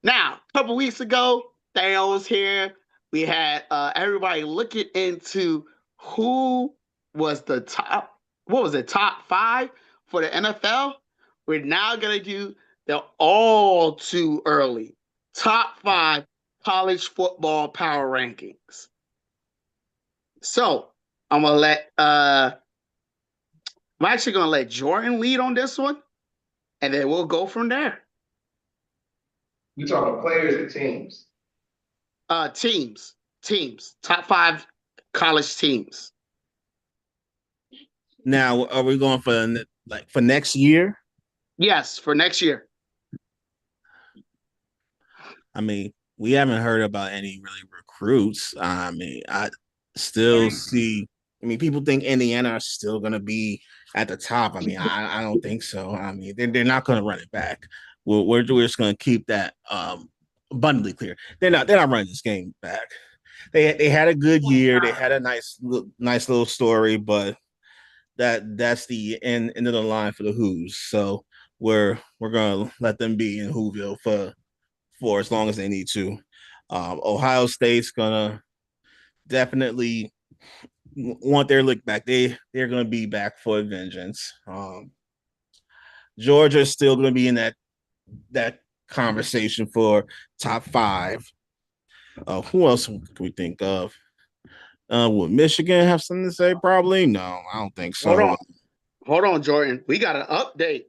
Now, a couple weeks ago, Theo was here. We had everybody looking into who was the top, what was it, top 5 for the NFL. We're now going to do the all too early top 5 college football power rankings. So I'm going to I'm actually going to let Jordan lead on this one, and then we'll go from there. We talking players and teams. Teams, top 5 college teams. Now, are we going for next year? Yes, for next year. I mean, we haven't heard about any really recruits. I mean, I still see. I mean, people think Indiana are still going to be at the top. I mean, I don't think so. I mean, they're not going to run it back. We're just going to keep that abundantly clear. They're not running this game back. They had a good year. They had a nice little story, but that's the end of the line for the Who's. So we're gonna let them be in Whoville for as long as they need to. Ohio State's gonna definitely want their lick back. They're gonna be back for a vengeance. Georgia's still gonna be in that conversation for top 5. Who else can we think of? Would Michigan have something to say? Probably. No, I don't think so. Hold on, Jordan. We got an update.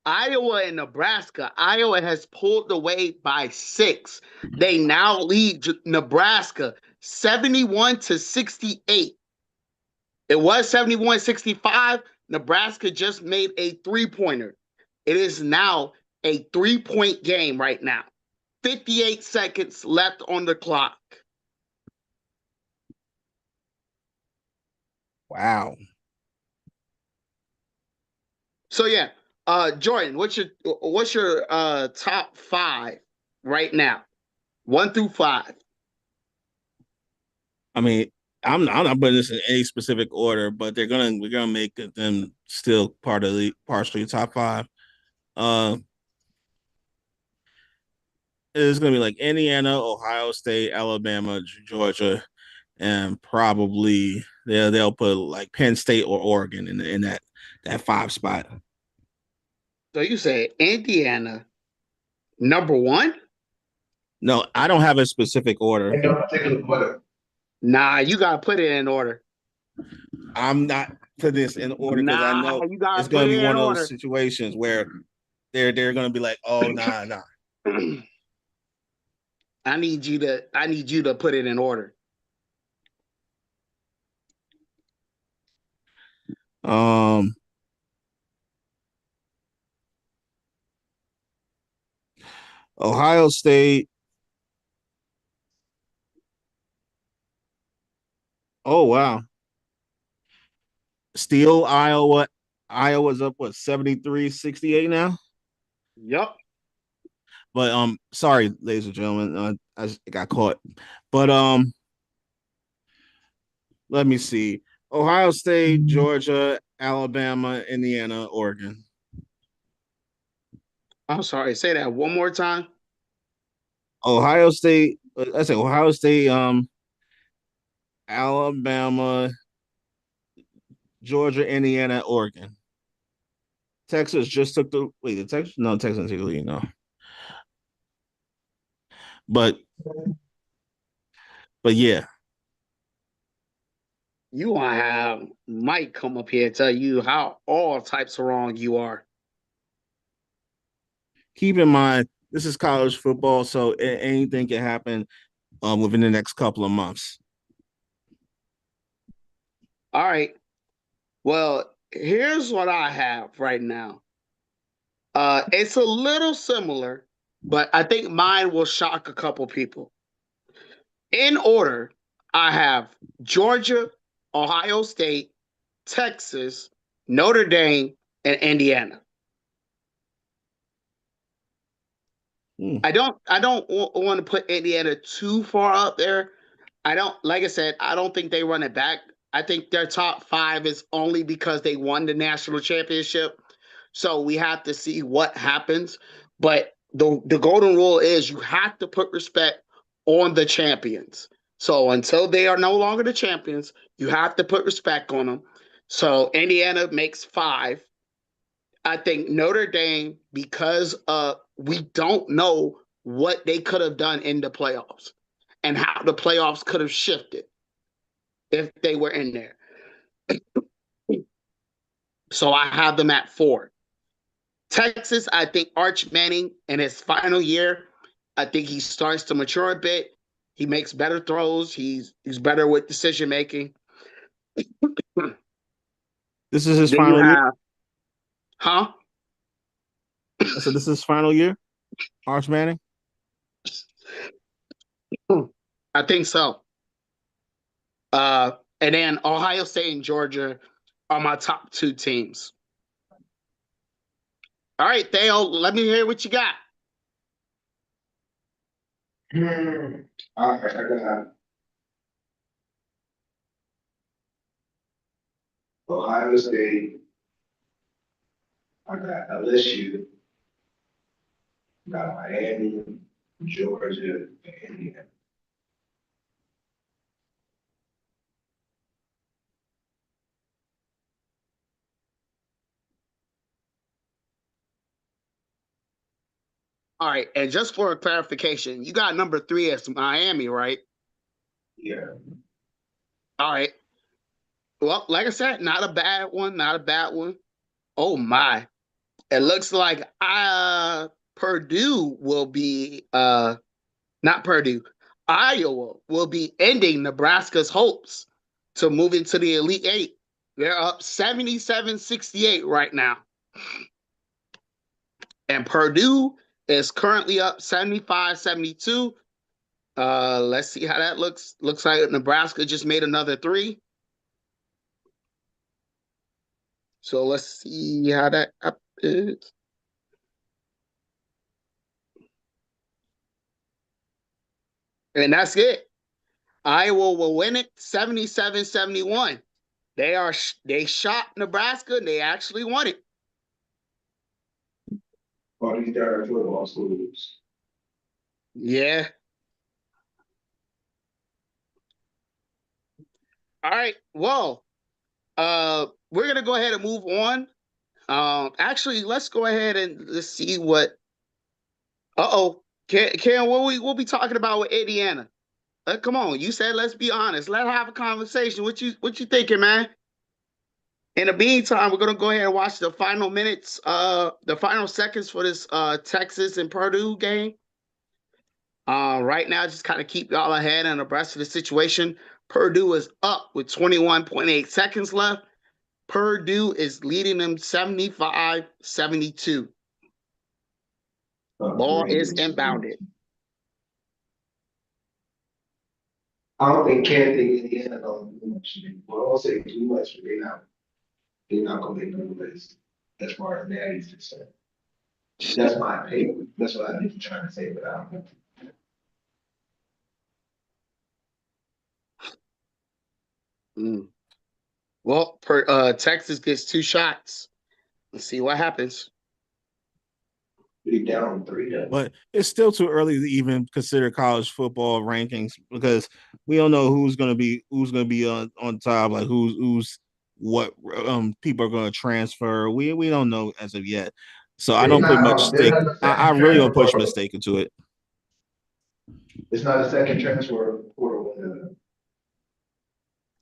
Iowa and Nebraska. Iowa has pulled away by 6. They now lead Nebraska 71-68. It was 71-65. Nebraska just made a 3-pointer. It is now a 3-point game right now. 58 seconds left on the clock. Wow. So yeah, Jordan, what's your top 5 right now? 1 through 5. I mean, I'm not putting this in any specific order, but we're gonna make them still partially top 5. It's gonna be like Indiana, Ohio State, Alabama, Georgia, and probably they'll put like Penn State or Oregon in that 5 spot. So you say Indiana number one? No, I don't have a specific order. And don't take a butter. Nah, you gotta put it in order. I'm not putting this in order because I Nah, know you gotta it's put gonna be it in one of those order. situations where they're gonna be like, oh nah. I need you to put it in order. Um Ohio State. Oh wow. Still Iowa. Iowa's up what 73-68 now? Yep. But sorry, ladies and gentlemen, I got caught. But let me see. Ohio State, Georgia, Alabama, Indiana, Oregon. I'm sorry. Say that one more time. Ohio State, I say Ohio State, Alabama, Georgia, Indiana, Oregon. Texas just took the wait. The Texas, no, Texas didn't take the lead, no. But yeah, You want to have Mike come up here and tell you how all types of wrong you are. keep in mind this is college football, so anything can happen within the next couple of months. All right. Well, here's what I have right now. It's a little similar, but I think mine will shock a couple people. In order, I have Georgia, Ohio State, Texas, Notre Dame, and Indiana. I don't want to put Indiana too far up there. I don't, like I said, I don't think they run it back. I think their top 5 is only because they won the national championship. So we have to see what happens. But the golden rule is you have to put respect on the champions. So until they are no longer the champions, you have to put respect on them. So Indiana makes 5. I think Notre Dame, because we don't know what they could have done in the playoffs and how the playoffs could have shifted if they were in there. So I have them at 4. Texas, I think Arch Manning in his final year, I think he starts to mature a bit. He makes better throws. He's better with decision making. This is his Then you final year. have, huh? I said this is his final year. Arch Manning. I think so. And then Ohio State and Georgia are my top 2 teams. All right, Theo, let me hear what you got. All right, I got Ohio State. I got LSU. I got Miami, Georgia, and Indiana. All right, and just for a clarification, you got number 3 as Miami, right? Yeah. All right. Well, like I said, not a bad one, not a bad one. Oh my. It looks like Purdue will be not Purdue. Iowa will be ending Nebraska's hopes to move into the Elite 8. They're up 77-68 right now. And Purdue is currently up 75-72. Let's see how that looks. Looks like Nebraska just made another 3. So let's see how that is. And that's it. Iowa will win it 77-71. They shot Nebraska and they actually won it. All these direct football schools. Yeah. All right. Well, we're gonna go ahead and move on. Actually, let's go ahead and let's see what. Karen, what we'll be talking about with Indiana? Come on, you said let's be honest. Let's have a conversation. What you thinking, man? In the meantime, we're gonna go ahead and watch the final minutes, the final seconds for this Texas and Purdue game. Right now, just kind of keep y'all ahead and abreast of the situation. Purdue is up with 21.8 seconds left. Purdue is leading them 75-72. Ball is inbounded. I don't think Canton and Indiana gonna do much. Well, I won't say too much, but they're not gonna make no list as far as that is concerned. That's my opinion. That's what I think you're trying to say, but I don't know. Well, Texas gets 2 shots. Let's see what happens. They down 3 though. But it's still too early to even consider college football rankings because we don't know who's gonna be on top, like who's what people are gonna transfer. We don't know as of yet. So I don't put much They're stake. not the I second really don't transfer put much portal. stake into it. It's not a second transfer portal.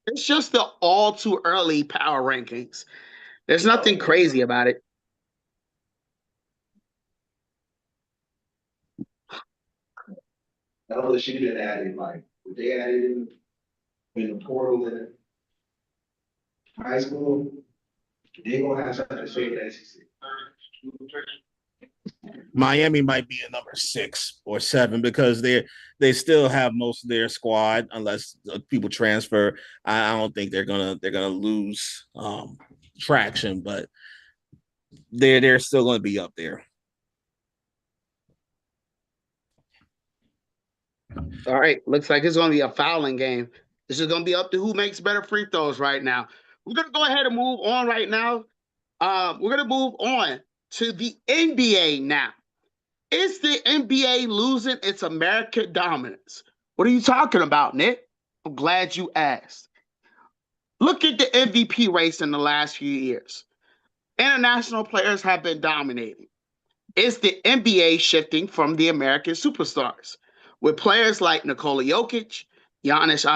It's just the all too early power rankings. There's nothing crazy about it. Not unless you didn't add it, like, if they added in the portal in high school, they gonna have something to say in the SEC. Miami might be a number 6 or 7 because they still have most of their squad unless people transfer. I don't think they're gonna lose traction, but they're still gonna be up there. All right, looks like it's going to be a fouling game. This is going to be up to who makes better free throws right now. We're going to go ahead and move on right now. We're going to move on to the NBA now. Is the NBA losing its American dominance? What are you talking about, Nick? I'm glad you asked. Look at the MVP race in the last few years. International players have been dominating. Is the NBA shifting from the American superstars? With players like Nikola Jokic, Giannis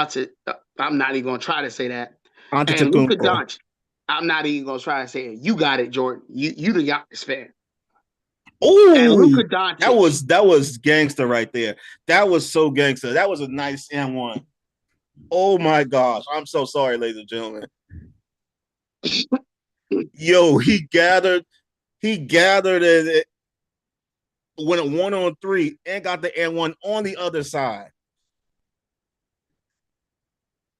I'm not even going to try to say that, and Luka Antetokounmpo. Doncic. I'm not even going to try to say it. You got it, Jordan. You the Giannis fan. And Oh, Luka Doncic. that was gangster right there. That was so gangster. That was a nice M1. Oh my gosh. I'm so sorry, ladies and gentlemen. Yo, he gathered it, went 1-on-3 and got the N1 on the other side.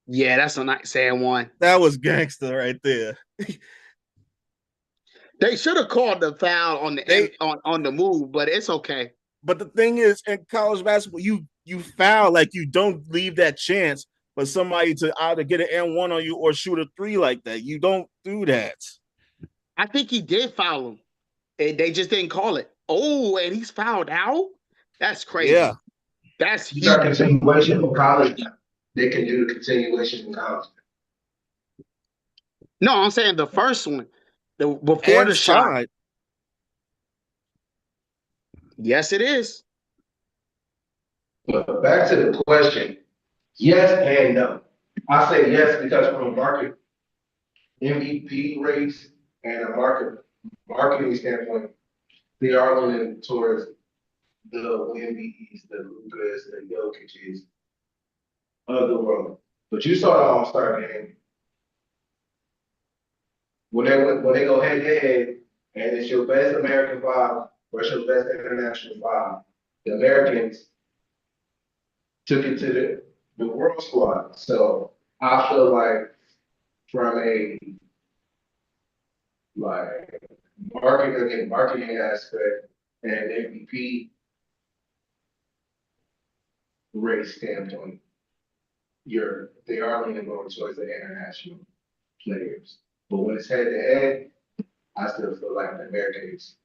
Yeah, that's a nice one. That was gangster right there. They should have called the foul on the move, but it's okay. But the thing is, in college basketball, you foul, like you don't leave that chance for somebody to either get an N1 on you or shoot a 3 like that. You don't do that. I think he did foul him. They just didn't call it. Oh, and he's fouled out? That's crazy. Yeah. That's These are huge. continuation of college. They can do the continuation in college. No, I'm saying the first one. Before And the shot. side. Yes, it is. But back to the question, yes and no. I say yes because from a market MVP race and a marketing standpoint, they are leaning towards the MVPs, the Lucas, the Jokic's of the world. But you saw the All-Star game. When they go head to head and it's your best American 5 versus your best international 5, the Americans took it to the world squad. So I feel like from a like marketing aspect and MVP race standpoint, they are leaning more towards the international players. But when it's head to head, I still feel like the Americans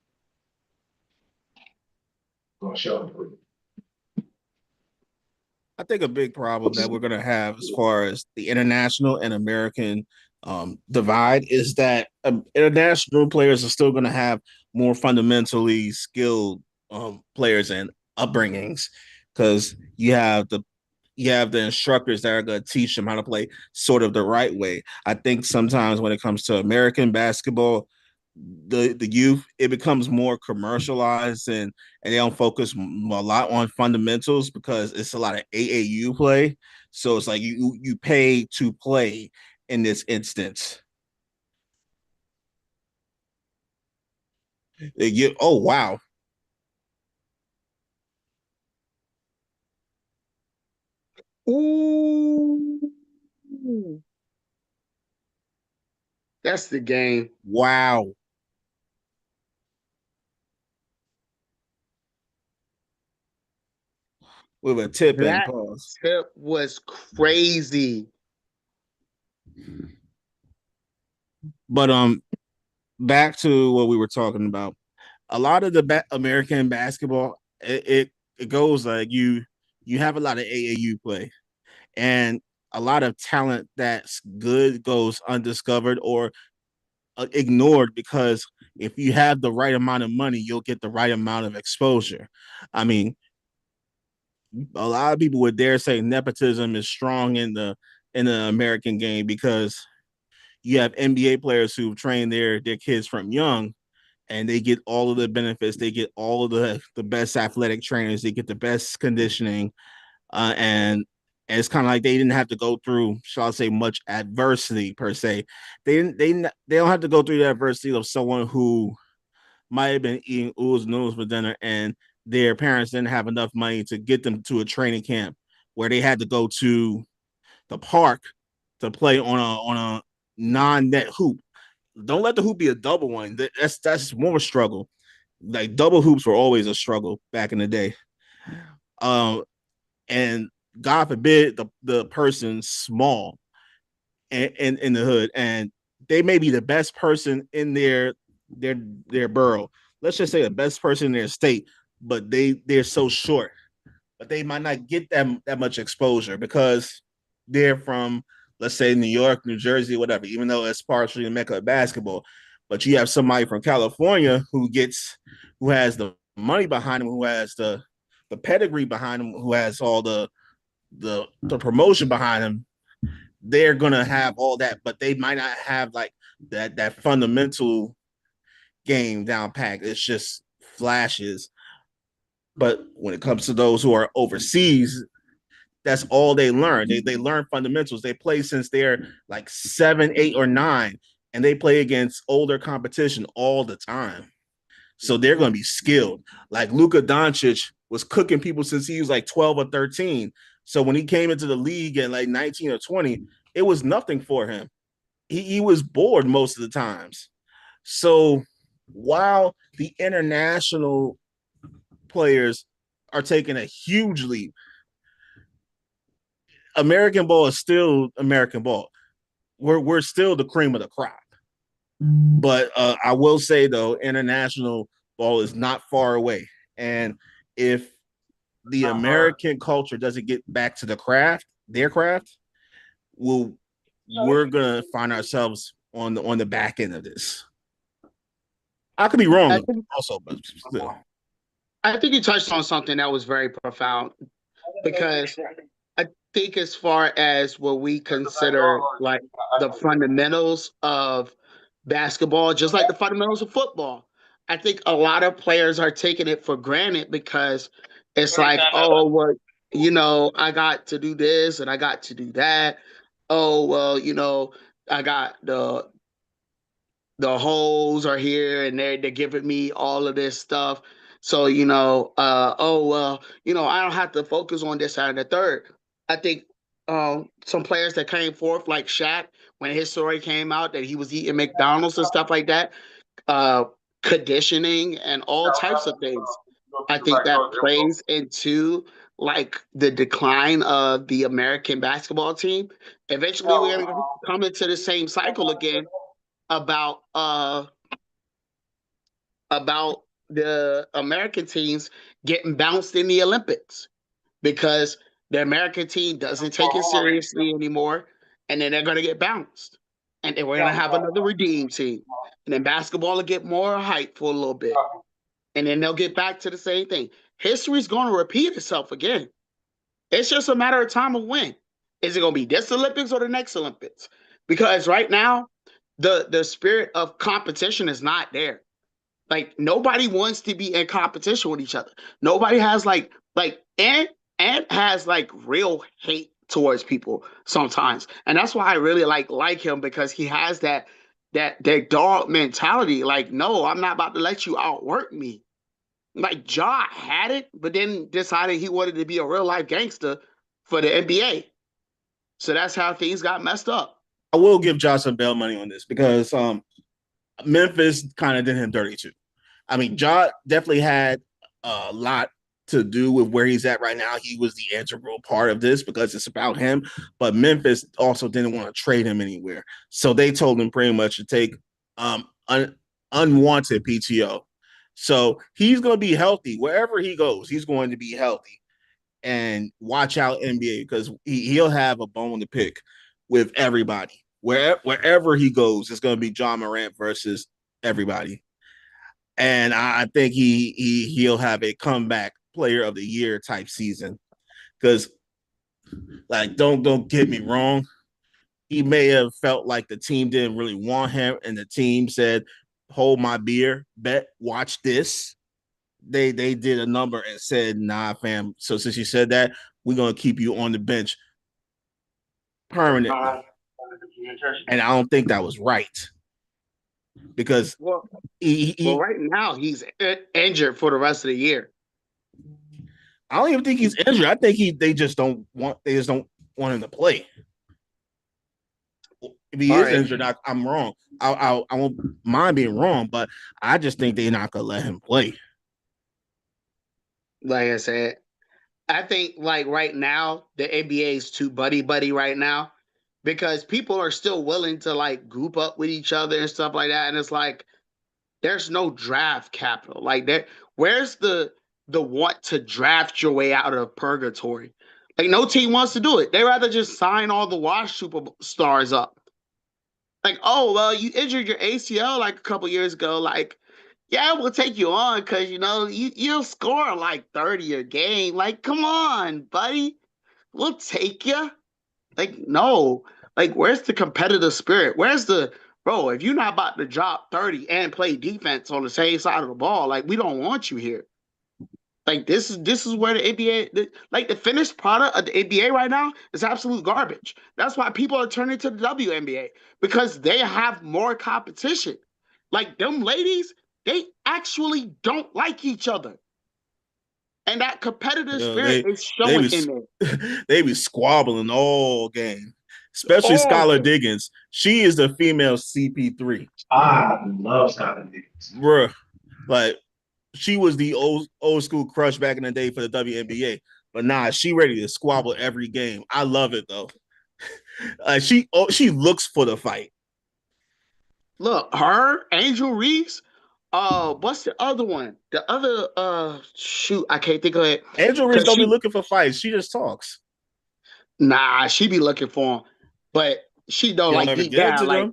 gonna show improvement. I think a big problem that we're going to have as far as the international and American divide is that international players are still going to have more fundamentally skilled players and upbringings because you have the instructors that are going to teach them how to play sort of the right way. I think sometimes when it comes to American basketball, the youth it becomes more commercialized and they don't focus a lot on fundamentals because it's a lot of AAU play. So it's like you pay to play in this instance. Oh wow, Ooh, that's the game. wow, with a tip and That pause. tip was crazy. But back to what we were talking about. A lot of the American basketball, it goes like you have a lot of AAU play, and a lot of talent that's good goes undiscovered or ignored because if you have the right amount of money, you'll get the right amount of exposure. I mean, a lot of people would dare say nepotism is strong in the American game because you have NBA players who train their kids from young and they get all of the benefits. They get all of the best athletic trainers. They get the best conditioning, and it's kind of like they didn't have to go through, shall I say, much adversity per se. They don't have to go through the adversity of someone who might have been eating oodles noodles for dinner, and their parents didn't have enough money to get them to a training camp where they had to go to the park to play on a non-net hoop. Don't let the hoop be a double one. That's more struggle. Like double hoops were always a struggle back in the day. Um, and God forbid the person's small in the hood, and they may be the best person in their their borough. Let's just say the best person in their state, but they're so short, but they might not get that much exposure because they're from, let's say, New York, New Jersey, whatever. Even though it's partially the mecca of basketball, but you have somebody from California who has the money behind him, who has the pedigree behind him, who has all the promotion behind him. They're gonna have all that, but they might not have like that fundamental game down packed. It's just flashes. But when it comes to those who are overseas, that's all they learn. They learn fundamentals. They play since they're like 7, 8, or 9, and they play against older competition all the time. So they're going to be skilled. Like Luka Doncic was cooking people since he was like 12 or 13. So when he came into the league at like 19 or 20, it was nothing for him. He was bored most of the times. So while the international players are taking a huge leap, American ball is still American ball. We're still the cream of the crop. But I will say though, international ball is not far away, and if the American culture doesn't get back to their craft, we'll we're gonna find ourselves on the back end of this. I could be I wrong think also, but still. I think you touched on something that was very profound because I think as far as what we consider like the fundamentals of basketball, just like the fundamentals of football, I think a lot of players are taking it for granted because it's like, oh, well, I got to do this and I got to do that. Oh, well, I got the hoes are here and they're giving me all of this stuff. So, oh well, I don't have to focus on this out of the third. I think some players that came forth, like Shaq, when his story came out that he was eating McDonald's and stuff like that, uh, conditioning and all types of things. I think that plays into like the decline of the American basketball team. Eventually, we're going to come into the same cycle again about about the American teams getting bounced in the Olympics because The American team doesn't take it seriously anymore, and then they're going to get bounced. And then we're going to have another redeem team. And then basketball will get more hype for a little bit. And then they'll get back to the same thing. History's going to repeat itself again. It's just a matter of time of when. Is it going to be this Olympics or the next Olympics? Because right now, the spirit of competition is not there. Like nobody wants to be in competition with each other. Nobody has and has like real hate towards people sometimes. And that's why I really like him because he has that dog mentality. Like, no, I'm not about to let you outwork me. Like Ja had it, but then decided he wanted to be a real life gangster for the NBA. So that's how things got messed up. I will give Josh some bail money on this because Memphis kind of did him dirty too. I mean, Ja definitely had a lot to do with where he's at right now. He was the integral part of this because it's about him. But Memphis also didn't want to trade him anywhere. So they told him pretty much to take unwanted PTO. So he's going to be healthy. Wherever he goes, he's going to be healthy. And watch out, NBA, because he'll have a bone to pick with everybody. Wherever he goes, it's going to be John Morant versus everybody. And I think he'll have a comeback player of the year type season. Because, like, don't get me wrong, he may have felt like the team didn't really want him, and the team said, "Hold my beer, bet, watch this." They did a number and said, "Nah, fam. So since you said that, we're gonna keep you on the bench permanently." And I don't think that was right because Well, he right now he's injured for the rest of the year. I don't even think he's injured. I think they just don't want him to play. If he is injured, I'm wrong. I won't mind being wrong, but I just think they're not gonna let him play. Like I said, I think like right now the NBA is too buddy right now because people are still willing to like group up with each other and stuff like that, and it's like there's no draft capital. Like where's the want to draft your way out of purgatory? Like no team wants to do it. They rather just sign all the wash superstars up. Like, oh well, you injured your ACL like a couple years ago. Like, yeah, we'll take you on because you'll score like 30 a game. Like, come on, buddy, we'll take you. Like, no, like, where's the competitive spirit? Where's the bro? If you're not about to drop 30 and play defense on the same side of the ball, like, we don't want you here. Like this is where the NBA, like the finished product of the NBA right now is absolute garbage. That's why people are turning to the WNBA because they have more competition. Like them ladies, they actually don't like each other, and that competitive spirit is They showing in there. they be squabbling all game, especially All Skylar Diggins. She is the female CP3. I love Skylar Diggins, bruh. Like she was the old school crush back in the day for the WNBA. But nah, she ready to squabble every game. I love it though. She looks for the fight. look, her Angel Reese. What's the other one? The other shoot, I can't think of it. Angel Reese don't be looking for fights. She just talks. Nah, she be looking for him, but she don't like deep down. Like,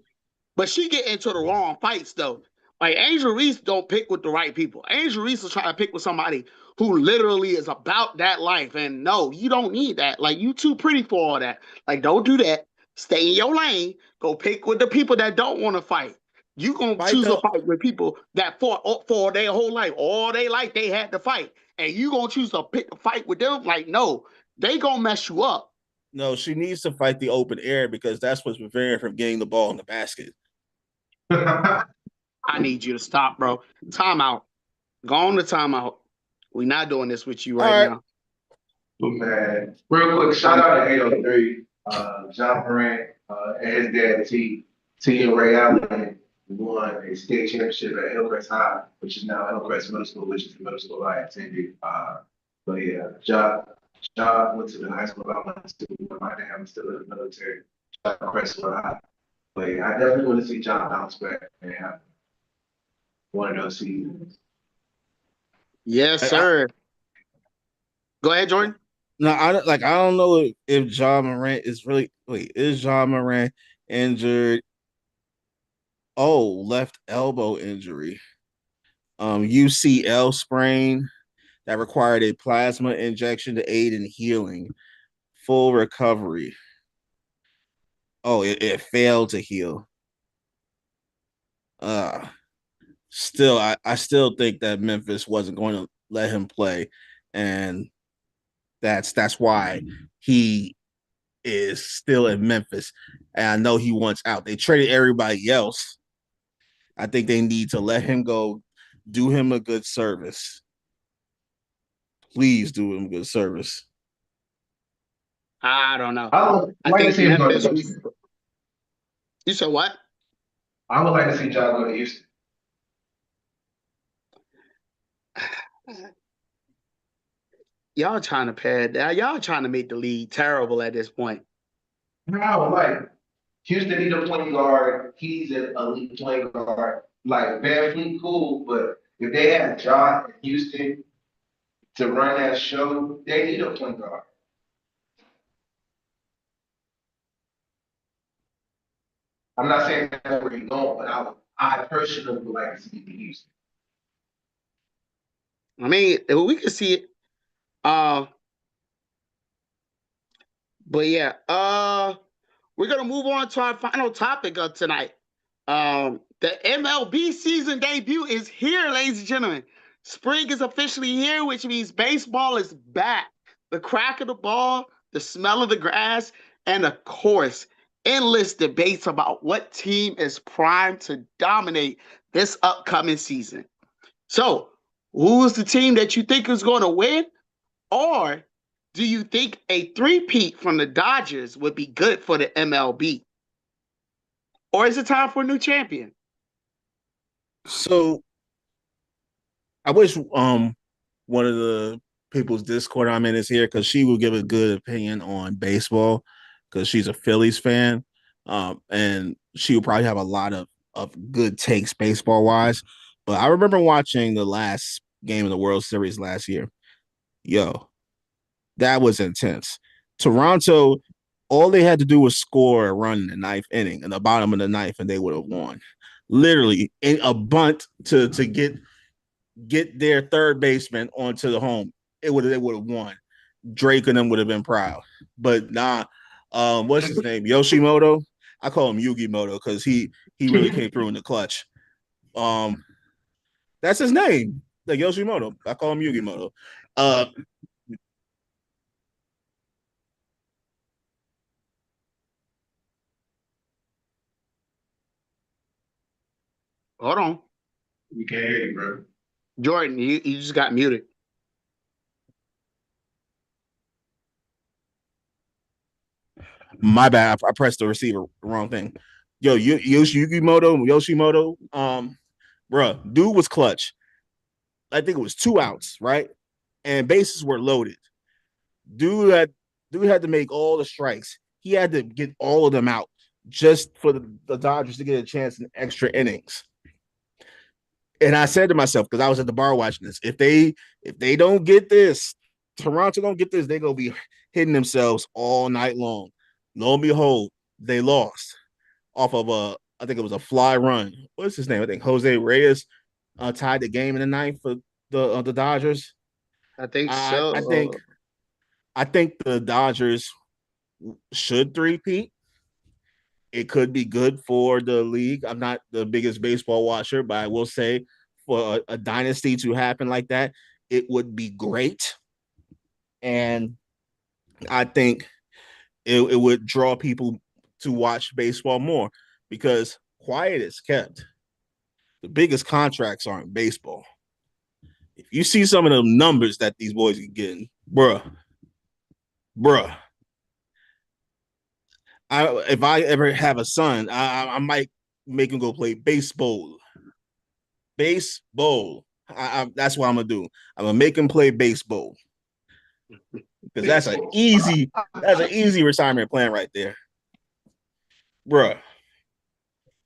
but she get into the wrong fights though. Like Angel Reese don't pick with the right people. Angel Reese is trying to pick with somebody who literally is about that life. And no, you don't need that. Like you too pretty for all that. Like don't do that. Stay in your lane. Go pick with the people that don't want to fight. You gonna choose to fight with people that fought for their whole life. All they life they had to fight, and you gonna choose to pick a fight with them? Like no, they gonna mess you up. No, she needs to fight the open air because that's what's preventing her from getting the ball in the basket. I need you to stop, bro. Timeout. Go on to timeout. We're not doing this with you right now. Man, real quick, shout out to 803, John Morant, and his dad, T and Ray Allen won a state championship at Hillcrest High, which is now Hillcrest Middle School, which is the middle school I attended. But yeah, John went to the high school I went to. My dad was still in the military. Crestwood High. But yeah, I definitely want to see John bounce back and have one of those seasons. Yes, sir. Go ahead, Jordan. No, I don't know if Ja Morant is really is Ja Morant injured? Oh, left elbow injury. UCL sprain that required a plasma injection to aid in healing. Full recovery. Oh, it failed to heal. Uh still I still think that Memphis wasn't going to let him play. And that's why he is still in Memphis. And I know he wants out. They traded everybody else. I think they need to let him go, do him a good service. Please do him good service. I don't know. I would I like to think see him go to Memphis. Houston. You said what? I would like to see Ja go to Houston. Y'all trying to pair that. Y'all trying to make the league terrible at this point. No, like Houston need a point guard. He's an elite point guard. Like Van Fleet, cool, but if they had Ja in Houston to run that show, they need a point guard. I'm not saying that's where he's going, but I personally would like to see him in Houston. I mean, we could see it. Uh, but yeah. We're gonna move on to our final topic of tonight. The MLB season debut is here, ladies and gentlemen. Spring is officially here, which means baseball is back. The crack of the ball, the smell of the grass, and of course, endless debates about what team is primed to dominate this upcoming season. So, who's the team that you think is going to win? Or do you think a three-peat from the Dodgers would be good for the MLB? Or is it time for a new champion? So I wish one of the people's Discord I'm in is here because she will give a good opinion on baseball because she's a Phillies fan. And she will probably have a lot of good takes baseball wise. But I remember watching the last game of the World Series last year. Yo, that was intense. Toronto, all they had to do was score a run in the ninth inning, in the bottom of the ninth, and they would have won. Literally, in a bunt to get their third baseman onto the home, they would have won. Drake and them would have been proud. But nah, what's his name? Yoshimoto. I call him Yugi Moto because he really came through in the clutch. Um, that's his name, like Yoshimoto. I call him Yugi Moto. Uh, Hold on. We can't hear you, bro. Jordan, you just got muted. My bad. I pressed the receiver wrong thing. Yo, Yoshimoto. Bruh, dude was clutch. I think it was 2 outs, right? And bases were loaded. Dude had dude had to make all the strikes. He had to get all of them out just for the Dodgers to get a chance in extra innings. And I said to myself, because I was at the bar watching this, if they don't get this, Toronto don't get this, they're gonna be hitting themselves all night long. Lo and behold, they lost off of I think it was a fly run. What's his name? I think Jose Reyes tied the game in the ninth for the Dodgers. I think I I think so. I think the Dodgers should three-peat. It could be good for the league. I'm not the biggest baseball watcher, but I will say for a dynasty to happen like that, it would be great. And I think it would draw people to watch baseball more because quiet is kept. The biggest contracts are in baseball. If you see some of the numbers that these boys are getting, bruh, if I ever have a son, I might make him go play baseball. Baseball. That's what I'm gonna do. I'm gonna make him play baseball because that's an easy retirement plan right there, bruh.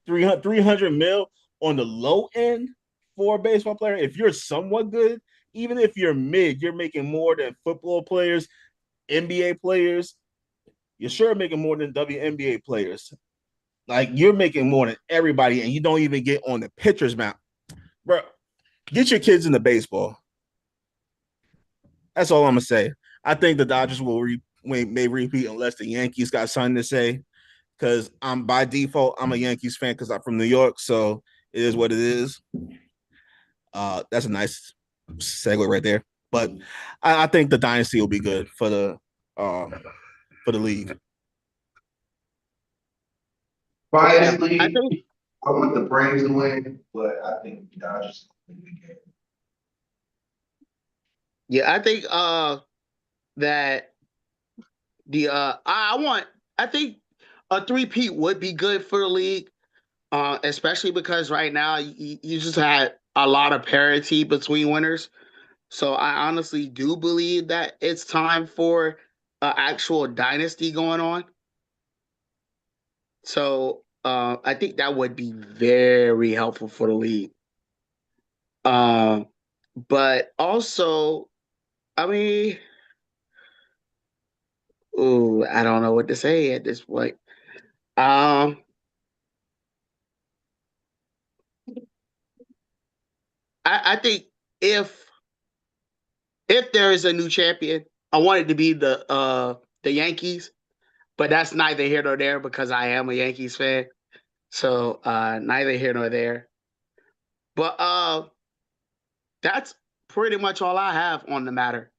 300 mil on the low end for a baseball player. If you're somewhat good, even if you're mid, you're making more than football players. NBA players, you're sure making more than WNBA players. Like you're making more than everybody, and you don't even get on the pitcher's mound, bro. Get your kids into baseball. That's all I'm gonna say. I think the Dodgers may repeat unless the Yankees got something to say. Because I'm by default, I'm a Yankees fan because I'm from New York, so it is what it is. That's a nice segue right there. But I think the dynasty will be good for the league. Biasly, I think I want the Braves to win, but I think the Dodgers win the game. yeah, I think that the I think a three-peat would be good for the league. Especially because right now you just had a lot of parity between winners. So I honestly do believe that it's time for an actual dynasty going on. So I think that would be very helpful for the league. Um, but also, I mean, ooh, I don't know what to say at this point. Um, I think if if there is a new champion, I want it to be the Yankees, but that's neither here nor there because I am a Yankees fan. So neither here nor there. But that's pretty much all I have on the matter.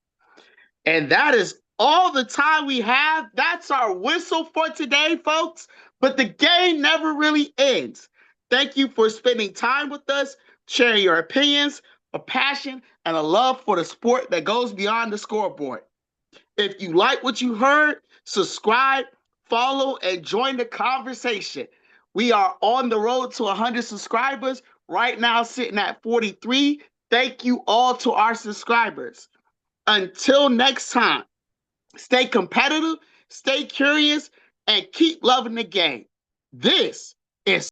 And that is all the time we have. That's our whistle for today, folks. But the game never really ends. Thank you for spending time with us, sharing your opinions, a passion, and a love for the sport that goes beyond the scoreboard. If you like what you heard, subscribe, follow, and join the conversation. We are on the road to 100 subscribers, right now sitting at 43. Thank you all to our subscribers. Until next time, stay competitive, stay curious, and keep loving the game. This